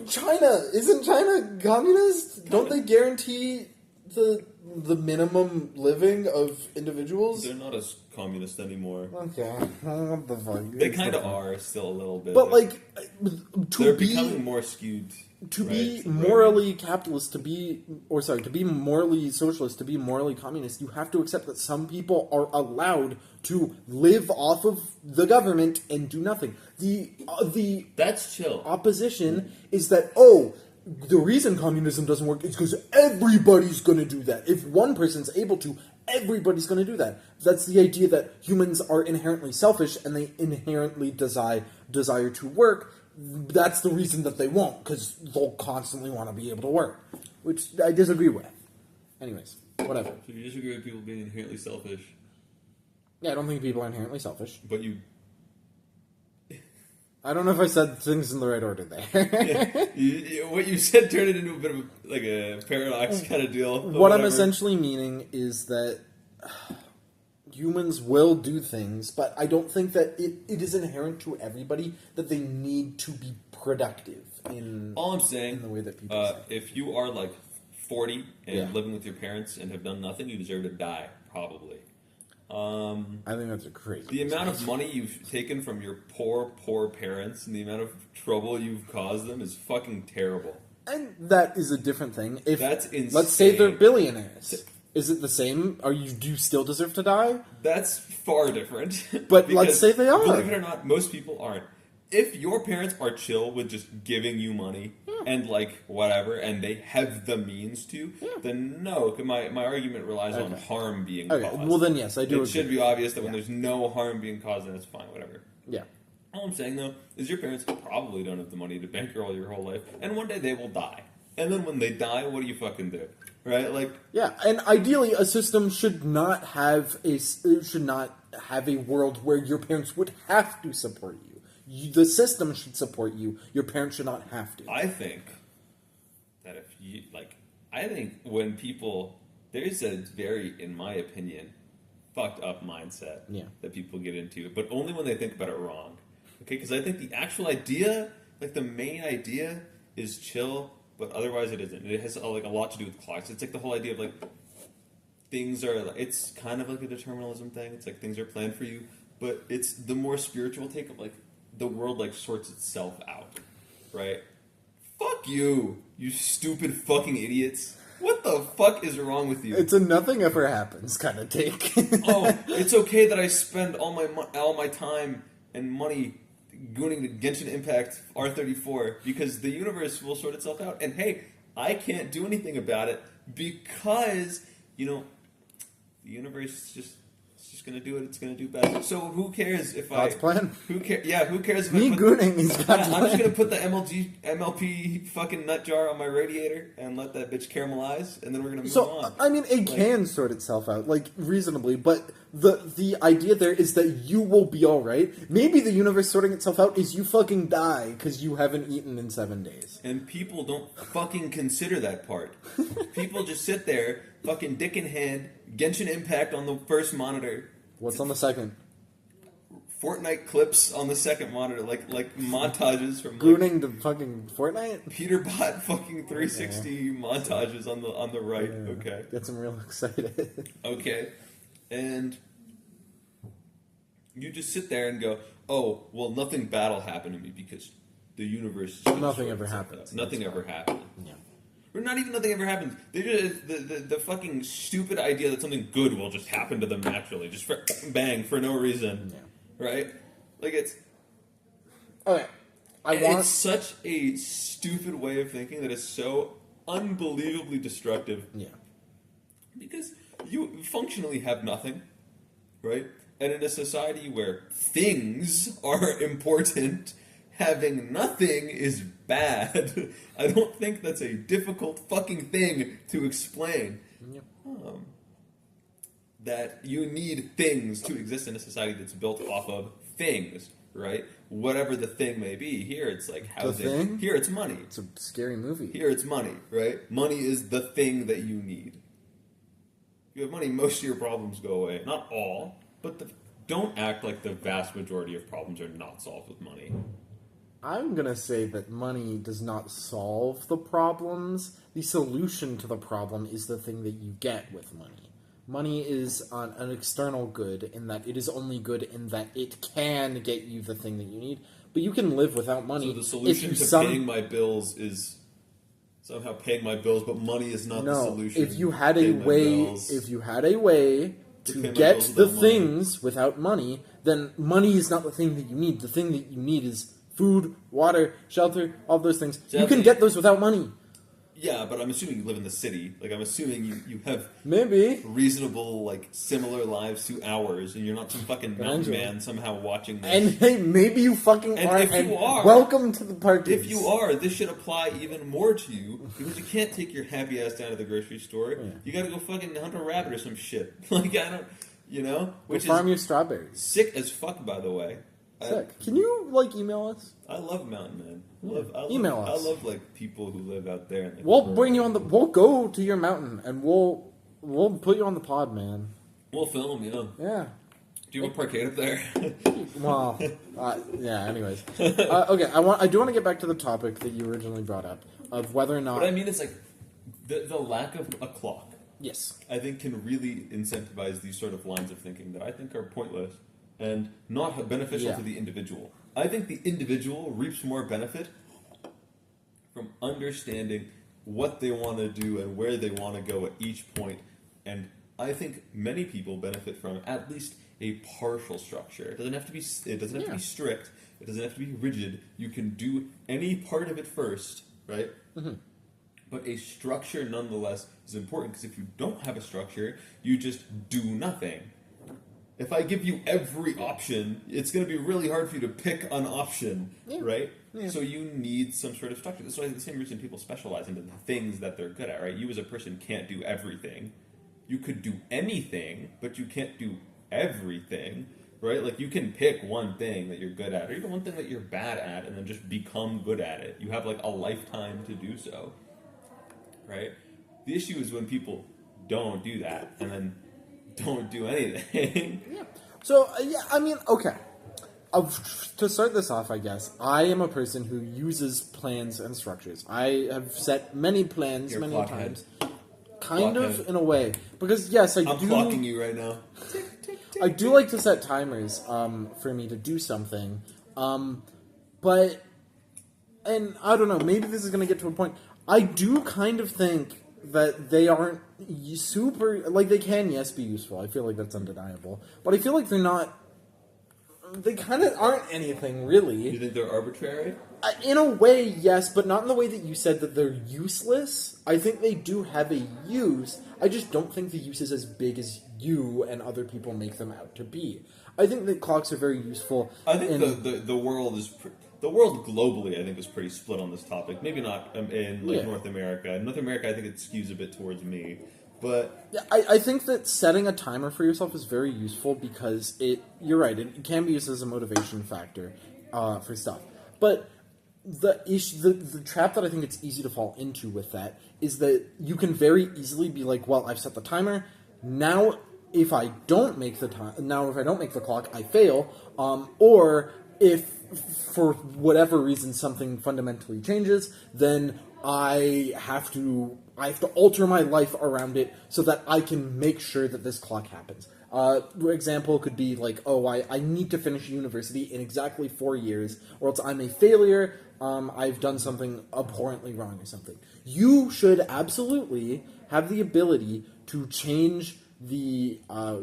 China isn't China communist? Don't they guarantee the the minimum living of individuals. They're not as communist anymore. Okay, what the fuck? They kind of are still a little bit, but like they're becoming more skewed. To right? be morally capitalist, to be morally socialist, to be morally communist, you have to accept that some people are allowed to live off of the government and do nothing. That's chill. Opposition is that, the reason communism doesn't work is because everybody's going to do that. If one person's able to, everybody's going to do that. That's the idea that humans are inherently selfish and they inherently desire to work. That's the reason that they won't, because they'll constantly want to be able to work, which I disagree with. Anyways, whatever. So you disagree with people being inherently selfish? Yeah, I don't think people are inherently selfish. But you... I don't know if I said things in the right order there. What you said turned it into a bit of a paradox kind of deal. What I'm essentially meaning is that humans will do things, but I don't think that it is inherent to everybody that they need to be productive in all I'm saying, in the way that people say. If you are like 40 and living with your parents and have done nothing, you deserve to die, probably. I think that's a crazy. The amount of money you've taken from your poor parents and the amount of trouble you've caused them is fucking terrible. And that is a different thing. If that's insane. Let's say they're billionaires. Is it the same? Do you still deserve to die? That's far different. But let's say they are. Believe it or not, most people aren't. If your parents are chill with just giving you money and like whatever, and they have the means to, then no. My argument relies on harm being caused. Well then yes, I do. It should be obvious that when there's no harm being caused, then it's fine, whatever. Yeah. All I'm saying though is your parents probably don't have the money to bankroll your whole life, and one day they will die. And then when they die, what do you fucking do? Right? Like, yeah, and ideally, a system should not have a world where your parents would have to support you. The system should support you. Your parents should not have to. I think that I think when people, there's a very, in my opinion, fucked up mindset that people get into, but only when they think about it wrong. Okay, because I think the actual idea, like the main idea, is chill. But otherwise, it isn't. It has a lot to do with clocks. It's like the whole idea of things are. It's kind of like a determinism thing. It's like things are planned for you, but it's the more spiritual take of the world sorts itself out, right? Fuck you, you stupid fucking idiots. What the fuck is wrong with you? It's a nothing ever happens kind of take. It's okay that I spend all my time and money gooning the Genshin Impact R34 because the universe will sort itself out. And hey, I can't do anything about it because, the universe is just going to do what it's going to do best. So who cares if God's plan? Who cares? Yeah, who cares if Me gooning is God's plan. I'm just going to put the MLP fucking nut jar on my radiator and let that bitch caramelize, and then we're going to move on. I mean, it can sort itself out, reasonably, but the idea there is that you will be alright. Maybe the universe sorting itself out is you fucking die because you haven't eaten in 7 days. And people don't fucking consider that part. People just sit there, fucking dick in hand, Genshin Impact on the first monitor. What's on the second? Fortnite clips on the second monitor, like montages from gooning to fucking Fortnite. Peterbot fucking 360 montages on the right. Yeah. Okay, gets him real excited. Okay, and you just sit there and go, "Oh, well, nothing bad will happen to me because the universe." Nothing ever happens. Nothing ever happens. Yeah. Or not even nothing ever happens. They just the fucking stupid idea that something good will just happen to them naturally, just bang for no reason. Yeah. Right? It's... Okay. It's such a stupid way of thinking that is so unbelievably destructive. Yeah. Because you functionally have nothing, right? And in a society where things are important, having nothing is bad. I don't think that's a difficult fucking thing to explain. Yep. That you need things to exist in a society that's built off of things, right? Whatever the thing may be. Here it's like housing. The thing? Here it's money. It's a scary movie. Here it's money, right? Money is the thing that you need. If you have money, most of your problems go away. Not all, but don't act like the vast majority of problems are not solved with money. I'm going to say that money does not solve the problems. The solution to the problem is the thing that you get with money. Money is an external good in that it is only good in that it can get you the thing that you need, but you can live without money. So the solution to paying my bills is somehow paying my bills, but money is not the solution. If you had a way to get the things without money, then money is not the thing that you need. The thing that you need is food, water, shelter, all those things. You can get those without money. Yeah, but I'm assuming you live in the city. Like, I'm assuming you have maybe reasonable, like, similar lives to ours, and you're not some fucking mountain man somehow watching this. And hey, maybe you fucking and are. If you are, welcome to the party. If you are, this should apply even more to you, because you can't take your happy ass down to the grocery store. Yeah. You gotta go fucking hunt a rabbit or some shit. Like, I don't, you know? Which farm your strawberries. Sick as fuck, by the way. Sick. Can you, like, email us? I love mountain men. Email us. I love like people who live out there. And, like, we'll bring you on the. We'll go to your mountain and we'll put you on the pod, man. We'll film, Yeah. Do you want Parkade up there? Well, yeah. Anyways, okay. I do want to get back to the topic that you originally brought up of whether or not. What I mean is like the lack of a clock. Yes. I think can really incentivize these sort of lines of thinking that I think are pointless and not beneficial to the individual. I think the individual reaps more benefit from understanding what they want to do and where they want to go at each point. And I think many people benefit from at least a partial structure. It doesn't have to be. It doesn't have to be strict. It doesn't have to be rigid. You can do any part of it first, right? Mm-hmm. But a structure, nonetheless, is important because if you don't have a structure, you just do nothing. If I give you every option, it's going to be really hard for you to pick an option, right? Yeah. So you need some sort of structure. That's why the same reason people specialize into the things that they're good at, right? You as a person can't do everything. You could do anything, but you can't do everything, right? Like you can pick one thing that you're good at, or even one thing that you're bad at, and then just become good at it. You have like a lifetime to do so, right? The issue is when people don't do that, and then don't do anything. Yeah. So, I mean, okay. To start this off, I guess, I am a person who uses plans and structures. I have set many plans many times. Kind of, in a way. Because, yes, I'm clocking you right now. I do like to set timers for me to do something. But, and I don't know, maybe this is going to get to a point. I do kind of think that they aren't super, like, they can, yes, be useful. I feel like that's undeniable. But I feel like they're not, they kind of aren't anything, really. You think they're arbitrary? In a way, yes, but not in the way that you said that they're useless. I think they do have a use. I just don't think the use is as big as you and other people make them out to be. I think that clocks are very useful. I think the world is... The world globally, I think, is pretty split on this topic. Maybe not in North America. In North America, I think it skews a bit towards me. But yeah, I think that setting a timer for yourself is very useful because you're right, it can be used as a motivation factor for stuff. But the issue, the trap that I think it's easy to fall into with that is that you can very easily be like, well, I've set the timer. Now, if I don't make the clock, I fail. Or if for whatever reason something fundamentally changes, then I have to alter my life around it so that I can make sure that this clock happens. Example could be like, I need to finish university in exactly 4 years, or else I'm a failure. I've done something abhorrently wrong or something. You should absolutely have the ability to change the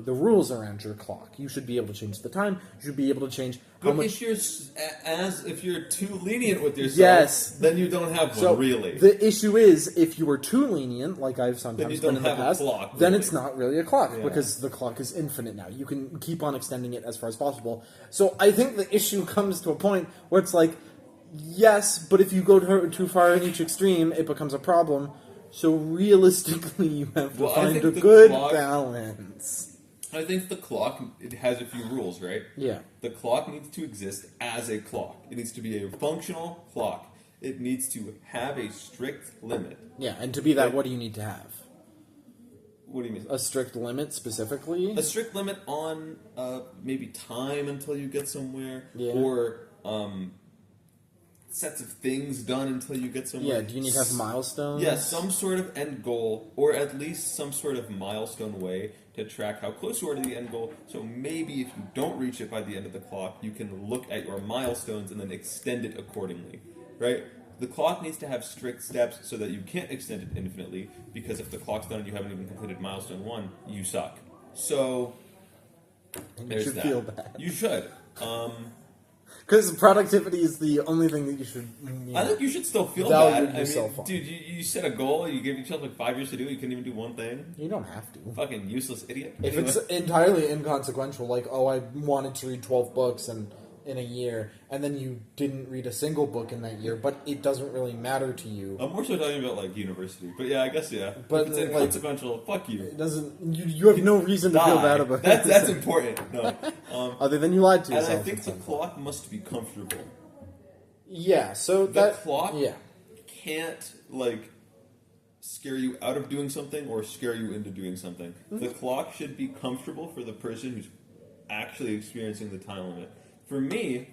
rules around your clock. You should be able to change the time. You should be able to change how much. If you're too lenient with yourself, yes, then you don't have one really. The issue is if you are too lenient, like I've sometimes been in the past, clock, then it's not really a clock because the clock is infinite now. You can keep on extending it as far as possible. So I think the issue comes to a point where it's like, yes, but if you go too far in each extreme, it becomes a problem. So realistically, you have to find a good balance. I think the clock, it has a few rules, right? Yeah. The clock needs to exist as a clock. It needs to be a functional clock. It needs to have a strict limit. Yeah, and to be that, what do you need to have? What do you mean? A strict limit, specifically? A strict limit on maybe time until you get somewhere. Yeah. Or sets of things done until you get somewhere. Yeah, do you need to have milestones? Yeah, some sort of end goal, or at least some sort of milestone way to track how close you are to the end goal. So maybe if you don't reach it by the end of the clock, you can look at your milestones and then extend it accordingly, right? The clock needs to have strict steps so that you can't extend it infinitely, because if the clock's done and you haven't even completed milestone 1, you suck. So, there's that. Feel bad. You should. Because productivity is the only thing that you should. I think you should still feel value bad. yourself on. Dude, you set a goal, you give yourself like 5 years to do it, you couldn't even do one thing. You don't have to. Fucking useless idiot. If it's entirely inconsequential, like, oh, I wanted to read 12 books in a year, and then you didn't read a single book in that year, but it doesn't really matter to you. I'm more so talking about like university, but yeah, I guess yeah. But if it's inconsequential, fuck you. It doesn't. You have no reason to feel bad about it. That's important. No, other than you lied to yourself. And I think the clock must be comfortable. Yeah. So the clock yeah. can't like scare you out of doing something or scare you into doing something. Mm-hmm. The clock should be comfortable for the person who's actually experiencing the time limit. For me,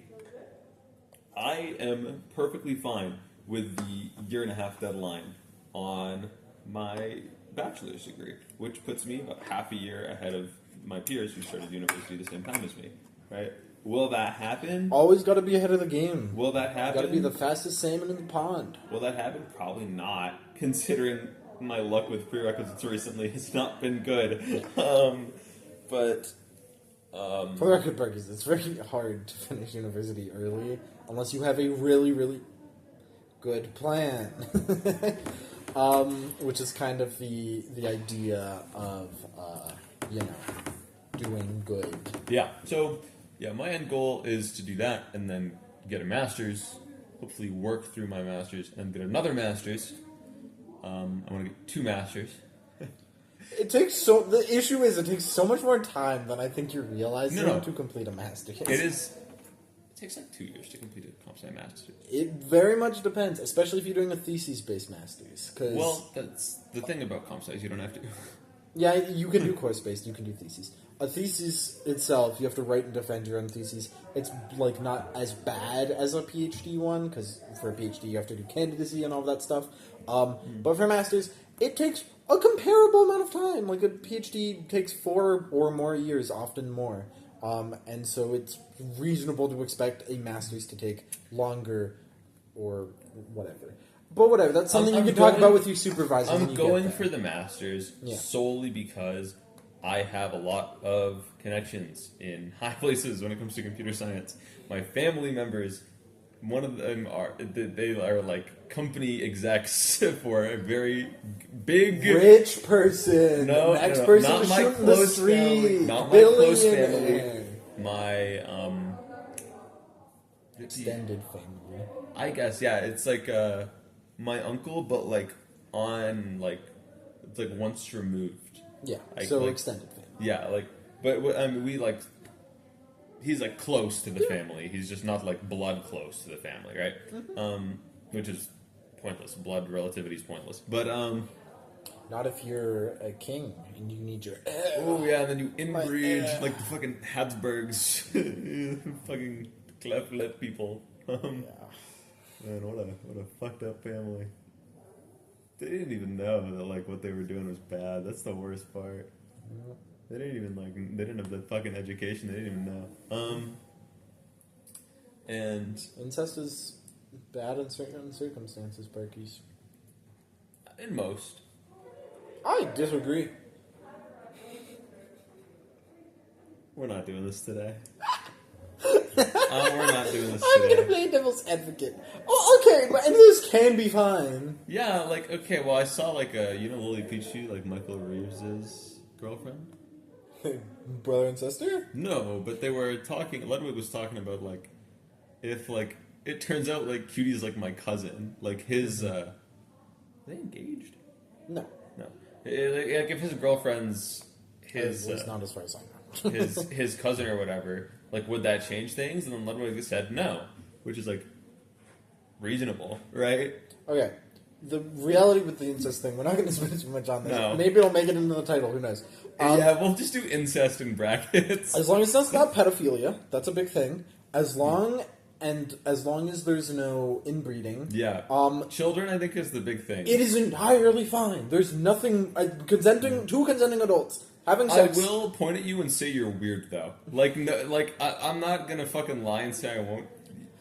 I am perfectly fine with the 1.5-year deadline on my bachelor's degree, which puts me about half a year ahead of my peers who started university the same time as me, right? Will that happen? Always got to be ahead of the game. Will that happen? Got to be the fastest salmon in the pond. Will that happen? Probably not, considering my luck with prerequisites recently has not been good. But... for the record purposes, it's very hard to finish university early unless you have a really, really good plan. Which is kind of the idea of, doing good. Yeah. So, yeah, my end goal is to do that and then get a master's, hopefully work through my master's and get another master's. I want to get 2 masters. The issue is it takes so much more time than I think you're realizing to complete a master's. It takes like 2 years to complete a comp sci master's. It very much depends, especially if you're doing a thesis-based master's. Well, that's the thing about comp sci is you don't have to. Yeah, you can do course-based, you can do theses. A thesis itself, you have to write and defend your own thesis. It's like not as bad as a PhD one, because for a PhD you have to do candidacy and all that stuff. But for masters, it takes a comparable amount of time. Like a PhD takes 4 or more years, often more. And so it's reasonable to expect a master's to take longer or whatever. But whatever, that's something you can talk about with your supervisor. I'm going for the master's solely because I have a lot of connections in high places when it comes to computer science. My family members, one of them they are like company execs for a very big rich person. Next person not to my shoot in close the street. family. Not my close family. My extended family. I guess it's like my uncle, but like on like it's like once removed. Yeah. Like, so extended family. Yeah, like but I mean we like. He's like close to the family. He's just not like blood close to the family, right? Mm-hmm. Which is pointless. Blood relativity is pointless. But not if you're a king and you need your. Oh yeah, and then you inbreed like the fucking Habsburgs, fucking cleft lip people. Man, what a fucked up family. They didn't even know that like what they were doing was bad. That's the worst part. Mm-hmm. They didn't have the fucking education, they didn't even know. And incest is bad in certain circumstances, Parkies. In most. I disagree. We're not doing this today. We're not doing this I'm today. gonna play devil's advocate. Oh, okay, but and this can be fine. Yeah, like, okay, well, I saw, like, Lily Peachy, like, Michael Reeves' girlfriend? Brother and sister? No, but they were talking, Ludwig was talking about, like, if, like, it turns out, like, Cutie's, like, my cousin. Like, his, are they engaged? No. No. Like, if his girlfriend's, it's not as far as I know. his cousin or whatever, like, would that change things? And then Ludwig said no, which is, like, reasonable, right? Okay. The reality with the incest thing, we're not going to spend too much on this. No. Maybe it'll make it into the title, who knows. Yeah, we'll just do incest in brackets. As long as that's not pedophilia, that's a big thing. As long and as long as there's no inbreeding, Yeah. Children, I think, is the big thing. it is entirely fine. There's nothing two consenting adults having sex. I will point at you and say you're weird, though. Like, no, like I'm not gonna fucking lie and say I won't.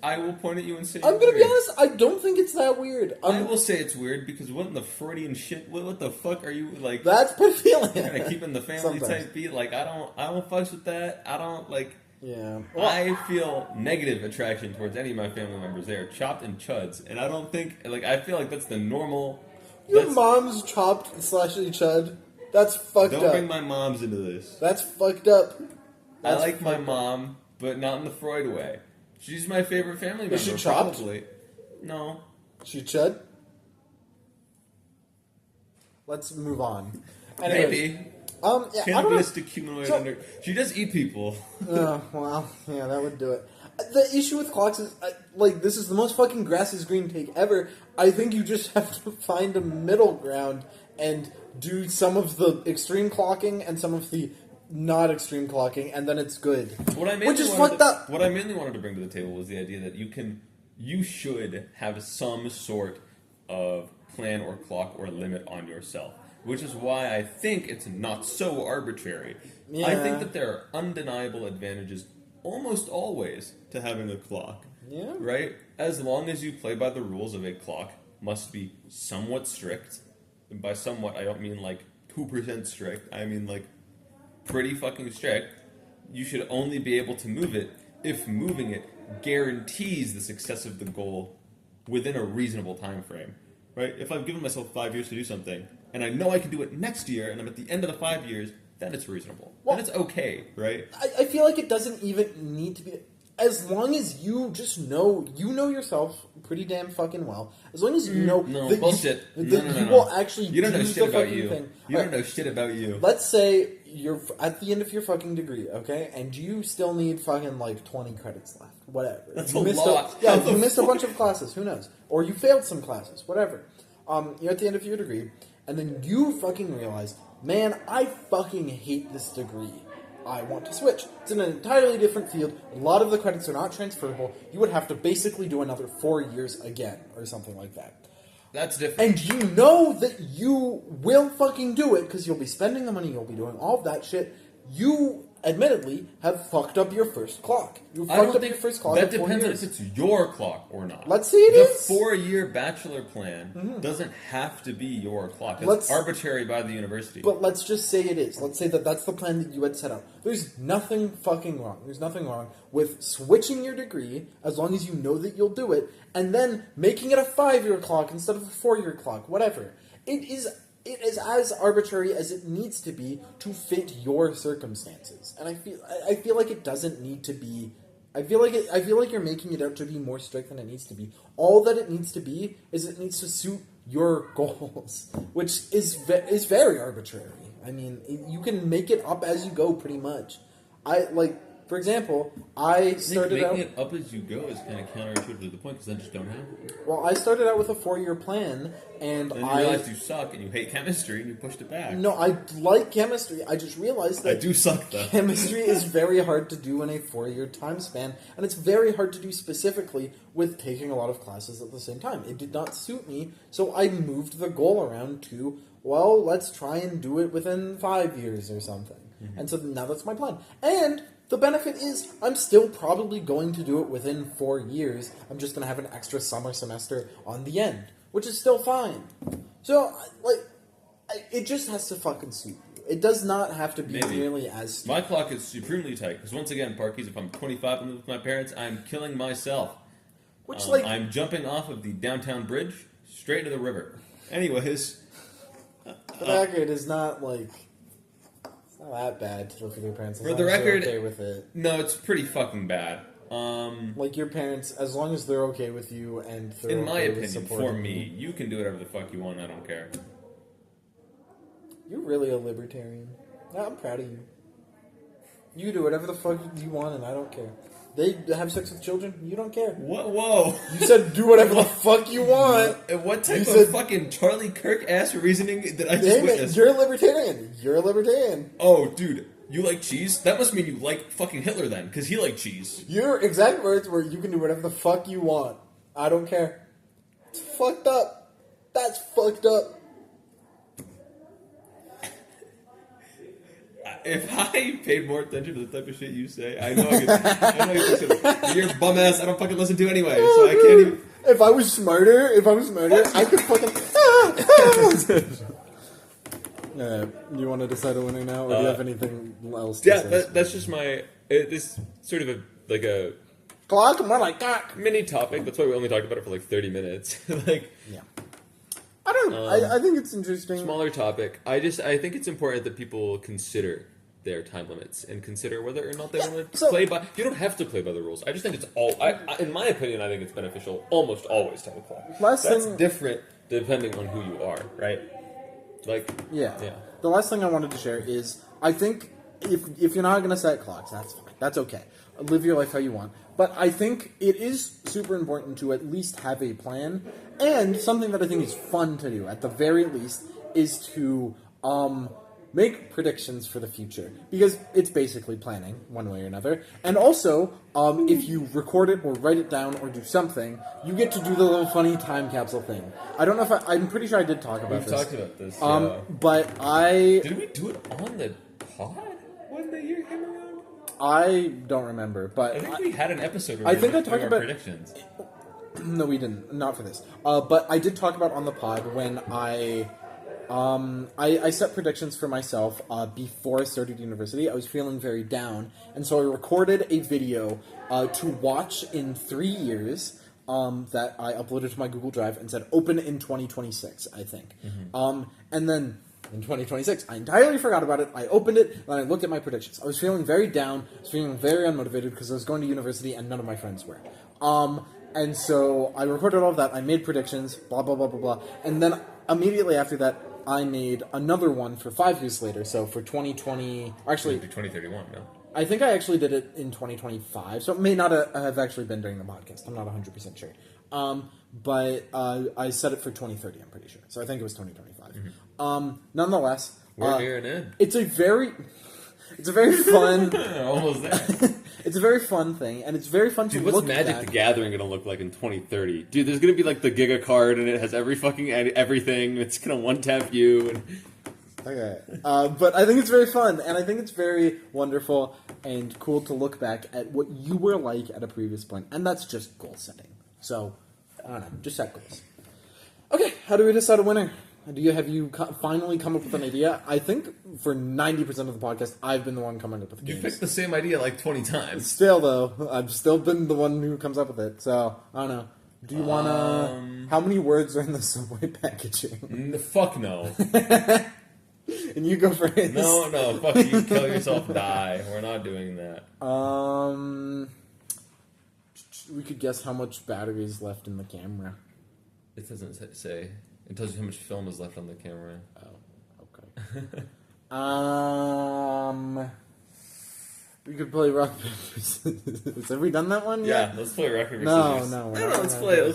I will point at you and say I'm you're gonna be weird. honest. I don't think it's that weird. I will say it's weird because what in the Freudian shit? What the fuck are you like? That's pedophilia. Kind of keeping the family Sometimes. type beat. Like I don't fucks with that. I don't like. Yeah. I feel negative attraction towards any of my family members. They are chopped and chuds, and I don't think like I feel like that's the normal. Your mom's chopped / chud. That's fucked Don't up. bring my moms into this. That's fucked up. I like my mom, but not in the Freud way. She's my favorite family member. Is she chopped? Probably. No. She chud? Let's move on. Anyways, Maybe. Yeah, I don't know. Cannabistic humanoid So- under. She does eat people. Well, yeah, that would do it. The issue with clocks is, this is the most fucking grass is green take ever. I think you just have to find a middle ground and do some of the extreme clocking and some of the not extreme clocking, and then it's good. Which is fucked up. What I mainly wanted to bring to the table was the idea that you should have some sort of plan or clock or limit on yourself. Which is why I think it's not so arbitrary. Yeah. I think that there are undeniable advantages almost always to having a clock. Yeah. Right? As long as you play by the rules of a clock must be somewhat strict. And by somewhat, I don't mean like 2% strict. I mean like pretty fucking strict. You should only be able to move it if moving it guarantees the success of the goal within a reasonable time frame. Right? If I've given myself 5 years to do something, and I know I can do it next year, and I'm at the end of the 5 years, then it's reasonable. Well, then it's okay, right? I feel like it doesn't even need to be. As long as you just know, you know yourself pretty damn fucking well. As long as you know No, that bullshit. you will actually You don't do know the shit about fucking you. thing. You All don't right, know shit about you. let's say you're at the end of your fucking degree, okay, and you still need fucking 20 credits left. Whatever. That's you a missed lot. Yeah, How you the missed a fuck? bunch of classes. Who knows? Or you failed some classes. Whatever. You're at the end of your degree, and then you fucking realize, man, I fucking hate this degree. I want to switch. It's in an entirely different field. A lot of the credits are not transferable. You would have to basically do another 4 years again, or something like that. That's different. And you know that you will fucking do it, because you'll be spending the money, you'll be doing all of that shit. You, admittedly, have fucked up your first clock. You I fucked don't up think your first clock that in 4 depends on years. if it's your clock or not. Let's say it the is. 4-year bachelor plan doesn't have to be your clock. That's Let's- arbitrary by the university. But let's just say it is. Let's say that that's the plan that you had set out. There's nothing fucking wrong. There's nothing wrong with switching your degree as long as you know that you'll do it, and then making it a 5-year clock instead of a 4-year clock. Whatever. It is as arbitrary as it needs to be to fit your circumstances. And I feel like it doesn't need to be. I feel like you're making it out to be more strict than it needs to be. All that it needs to be is it needs to suit your goals, which is very arbitrary. I mean, you can make it up as you go, pretty much. For example, I started out. Making it up as you go is kind of counterintuitive to the point because then just don't have it. Well, I started out with a 4-year plan, and Then you realized you suck and you hate chemistry and you pushed it back. No, I like chemistry. I just realized that I do suck though. chemistry is very hard to do in a 4-year time span, and it's very hard to do specifically with taking a lot of classes at the same time. It did not suit me, so I moved the goal around to, well, let's try and do it within 5 years or something. Mm-hmm. And so now that's my plan. And the benefit is I'm still probably going to do it within 4 years. I'm just going to have an extra summer semester on the end, which is still fine. So, it just has to fucking suit you. It does not have to be Maybe. nearly as steep. My clock is supremely tight because once again, Parkies, if I'm 25 and live with my parents, I'm killing myself. Which, I'm jumping off of the downtown bridge straight into the river. Anyways, the record is not, it's not that bad to live with your parents. As For long the as they're record- okay with it. no, it's pretty fucking bad. Your parents, as long as they're okay with you and they're In my okay with opinion, supporting for you. me, you can do whatever the fuck you want. I don't care. You're really a libertarian. Yeah, I'm proud of you. You do whatever the fuck you want, and I don't care. They have sex with children, you don't care. What? Whoa! You said do whatever the fuck you want. And what type You of said- fucking Charlie Kirk ass reasoning did I just Damn it, witness? you're a libertarian. You're a libertarian. Oh, dude, You like cheese? That must mean you like fucking Hitler then, because he liked cheese. Your exact words were, you can do whatever the fuck you want. I don't care. It's fucked up. That's fucked up. If I paid more attention to the type of shit you say, I know I could. You're a bum ass. I don't fucking listen to anyway, so I can't even. If I was smarter, I could fucking. You want to decide a winner now, or do you have anything else? To say? That's just my. This sort of a clock, more like cock. mini topic. That's why we only talked about it for like 30 minutes. Like, yeah. I don't. I think it's interesting. Smaller topic. I think it's important that people consider their time limits and consider whether or not they want to play by. You don't have to play by the rules. I just think it's all. In my opinion, I think it's beneficial almost always to have a clock. That's different depending on who you are, right? Like, yeah. The last thing I wanted to share is I think if you're not going to set clocks, that's fine. That's okay. Live your life how you want. But I think it is super important to at least have a plan, and something that I think is fun to do, at the very least, is to make predictions for the future. Because it's basically planning, one way or another. And also, if you record it or write it down or do something, you get to do the little funny time capsule thing. I don't know if I'm pretty sure I did talk about this. We've talked about this, But Did we do it on the pod when the year came around? I don't remember, but I think we had an episode where I think I talked about predictions. No, we didn't. Not for this. But I did talk about on the pod when I set predictions for myself before I started university. I was feeling very down, and so I recorded a video to watch in 3 years that I uploaded to my Google Drive and said open in 2026, I think. Mm-hmm. And then in 2026, I entirely forgot about it. I opened it, and I looked at my predictions. I was feeling very down. I was feeling very unmotivated because I was going to university and none of my friends were. And so I recorded all of that. I made predictions, blah, blah, blah, blah, blah. And then immediately after that, I made another one for 5 years later. So for 2020... Actually... 2031, no? I think I actually did it in 2025. So it may not have actually been during the podcast. I'm not 100% sure. But I set it for 2030, I'm pretty sure. So I think it was 2025. Mm-hmm. Nonetheless... We're near an end. It's a very fun... Almost there. It's a very fun thing, and it's very fun to look at. What's Magic the Gathering going to look like in 2030? Dude, there's going to be like the Giga card, and it has everything. It's going to one-tap you. And... Okay. But I think it's very fun, and I think it's very wonderful and cool to look back at what you were like at a previous point, and that's just goal setting. So, I don't know, just set goals. Okay, how do we decide a winner? Have you finally come up with an idea? I think for 90% of the podcast, I've been the one coming up with games. You picked the same idea like 20 times. Still, though, I've still been the one who comes up with it. So, I don't know. Do you want to... How many words are in the Subway packaging? Fuck no. And you go first. No. Fuck you. Kill yourself. Die. We're not doing that. We could guess how much battery is left in the camera. It doesn't say. It tells you how much film is left on the camera. Oh, okay. We could play rock paper scissors. Have we done that one yet? Yeah, let's play rock paper No. scissors. No, let's play.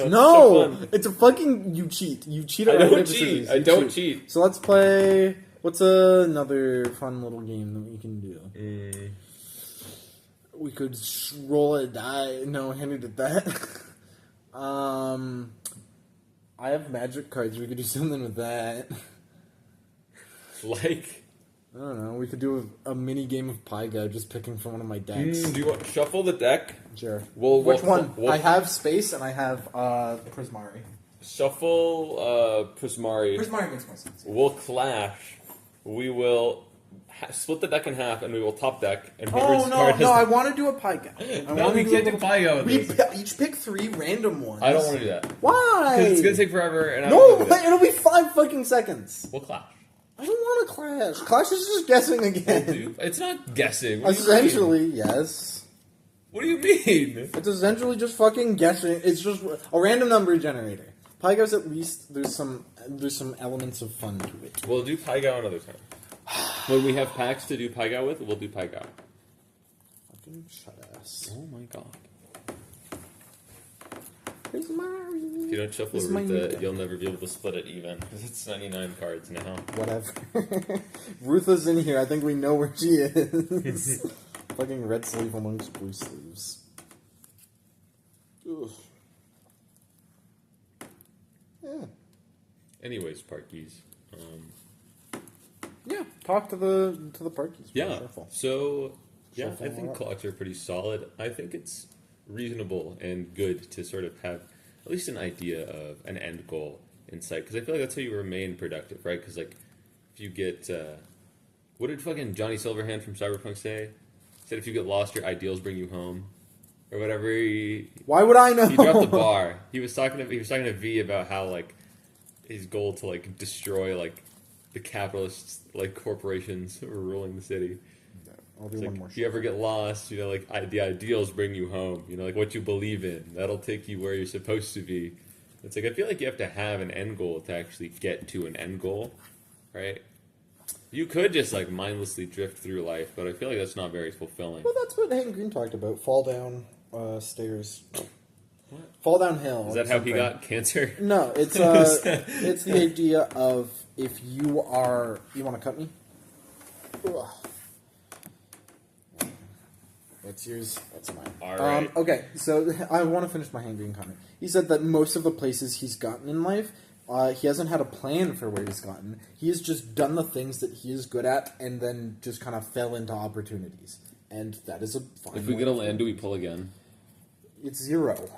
No, it's a fucking you cheat. You cheat at rock paper scissors. I don't cheat. So let's play. What's another fun little game that we can do? We could roll a die. No, Henry did that. I have magic cards. We could do something with that. Like? I don't know. We could do a mini game of Pie Guy, just picking from one of my decks. Do you want to shuffle the deck? Sure. Which one? I have Space and I have Prismari. Shuffle Prismari. Prismari makes more sense. We'll clash. We will split the deck in half and we will top deck. And no, I want to do a Pie Guy. We can't do Pie Guy with this. Each pick 3 random ones. I don't want to do that. Why? Because it's going to take forever. And it'll be 5 fucking seconds. We'll clash. I don't want to clash. Clash is just guessing again. It's not guessing. Essentially, yes. What do you mean? It's essentially just fucking guessing. It's just a random number generator. Pie Guys, at least there's some elements of fun to it. We'll do Pie Guy another time. When we have packs to do Pie Guy with, we'll do Pie Guy. Fucking shut ass. Oh my god. Where's Mari? If you don't shuffle Where's my Rutha, Nika? you'll never be able to split it even, because it's 99 cards now. Whatever. Rutha's in here. I think we know where she is. Fucking red sleeve amongst blue sleeves. Ugh. Yeah. Anyways, Parkies. Yeah. Talk to the Parkies. Yeah. So, yeah, Shuffle I think them up. clocks are pretty solid. I think it's reasonable and good to sort of have at least an idea of an end goal in sight, because I feel like that's how you remain productive, right? Because, like, if you get... what did fucking Johnny Silverhand from Cyberpunk say? He said if you get lost, your ideals bring you home. Or whatever. Why would I know? He dropped the bar. He was talking to V about how, like, his goal to, like, destroy, like, the capitalists, like, corporations who were ruling the city. I'll do It's one like, more. if you ever get lost, you know, like, the ideals bring you home. You know, like, what you believe in. That'll take you where you're supposed to be. It's like, I feel like you have to have an end goal to actually get to an end goal, right? You could just, like, mindlessly drift through life, but I feel like that's not very fulfilling. Well, that's what Hank Green talked about. Fall down stairs. What? Fall downhill. Is that how he got cancer? No, it's it's the idea of if you are... You want to cut me? Ugh. That's yours. That's mine. All right. Okay, so I want to finish my Hank Green comment. He said that most of the places he's gotten in life, he hasn't had a plan for where he's gotten. He has just done the things that he is good at and then just kind of fell into opportunities. And that is a fine If we way get a to- land, do we pull again? It's 0.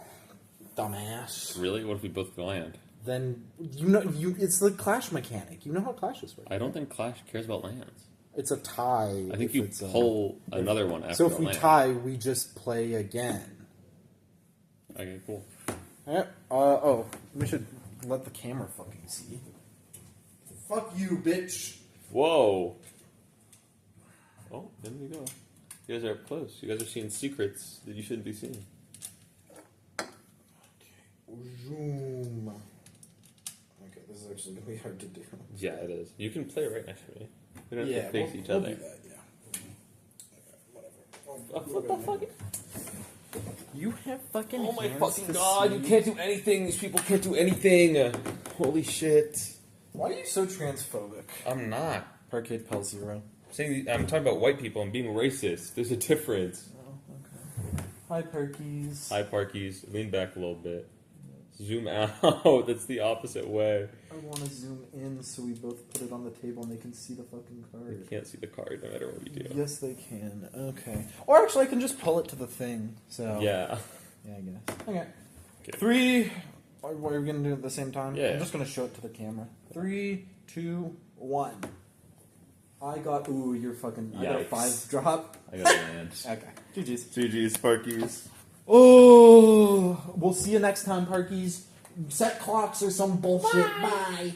Dumbass. Really? What if we both land? Then, it's the Clash mechanic. You know how Clashes work. I don't think Clash cares about lands. It's a tie. I think if you it's, pull another one after So if the we land. tie, we just play again. Okay, cool. We should let the camera fucking see. Fuck you, bitch. Whoa. Oh, there we go. You guys are up close. You guys are seeing secrets that you shouldn't be seeing. Zoom. Okay, this is actually going to be hard to do. Yeah, it is. You can play right next to me. We don't have Yeah, to face each we'll other. do that, yeah. Whatever. What the fuck? You have fucking Oh my hands fucking to god, see. you can't do anything. These people can't do anything. Holy shit. Why are you so transphobic? I'm not. Parkade Pal 0. I'm talking about white people and being racist. There's a difference. Oh, okay. Hi, Perkies. Hi, Parkies. Lean back a little bit. Zoom out. That's the opposite way. I want to zoom in so we both put it on the table and they can see the fucking card. You can't see the card no matter what you do. Yes, they can. Okay. Or actually, I can just pull it to the thing. So Yeah. Yeah, I guess. Okay. Okay. 3. Are we going to do it at the same time? Yeah. I'm just going to show it to the camera. 3, 2, 1. I got... Ooh, you're fucking... I got a Yikes. 5 drop. I got land. Okay. GG's. GG's, Parkies. Oh! We'll see you next time, Parkies. Set clocks or some bullshit. Bye.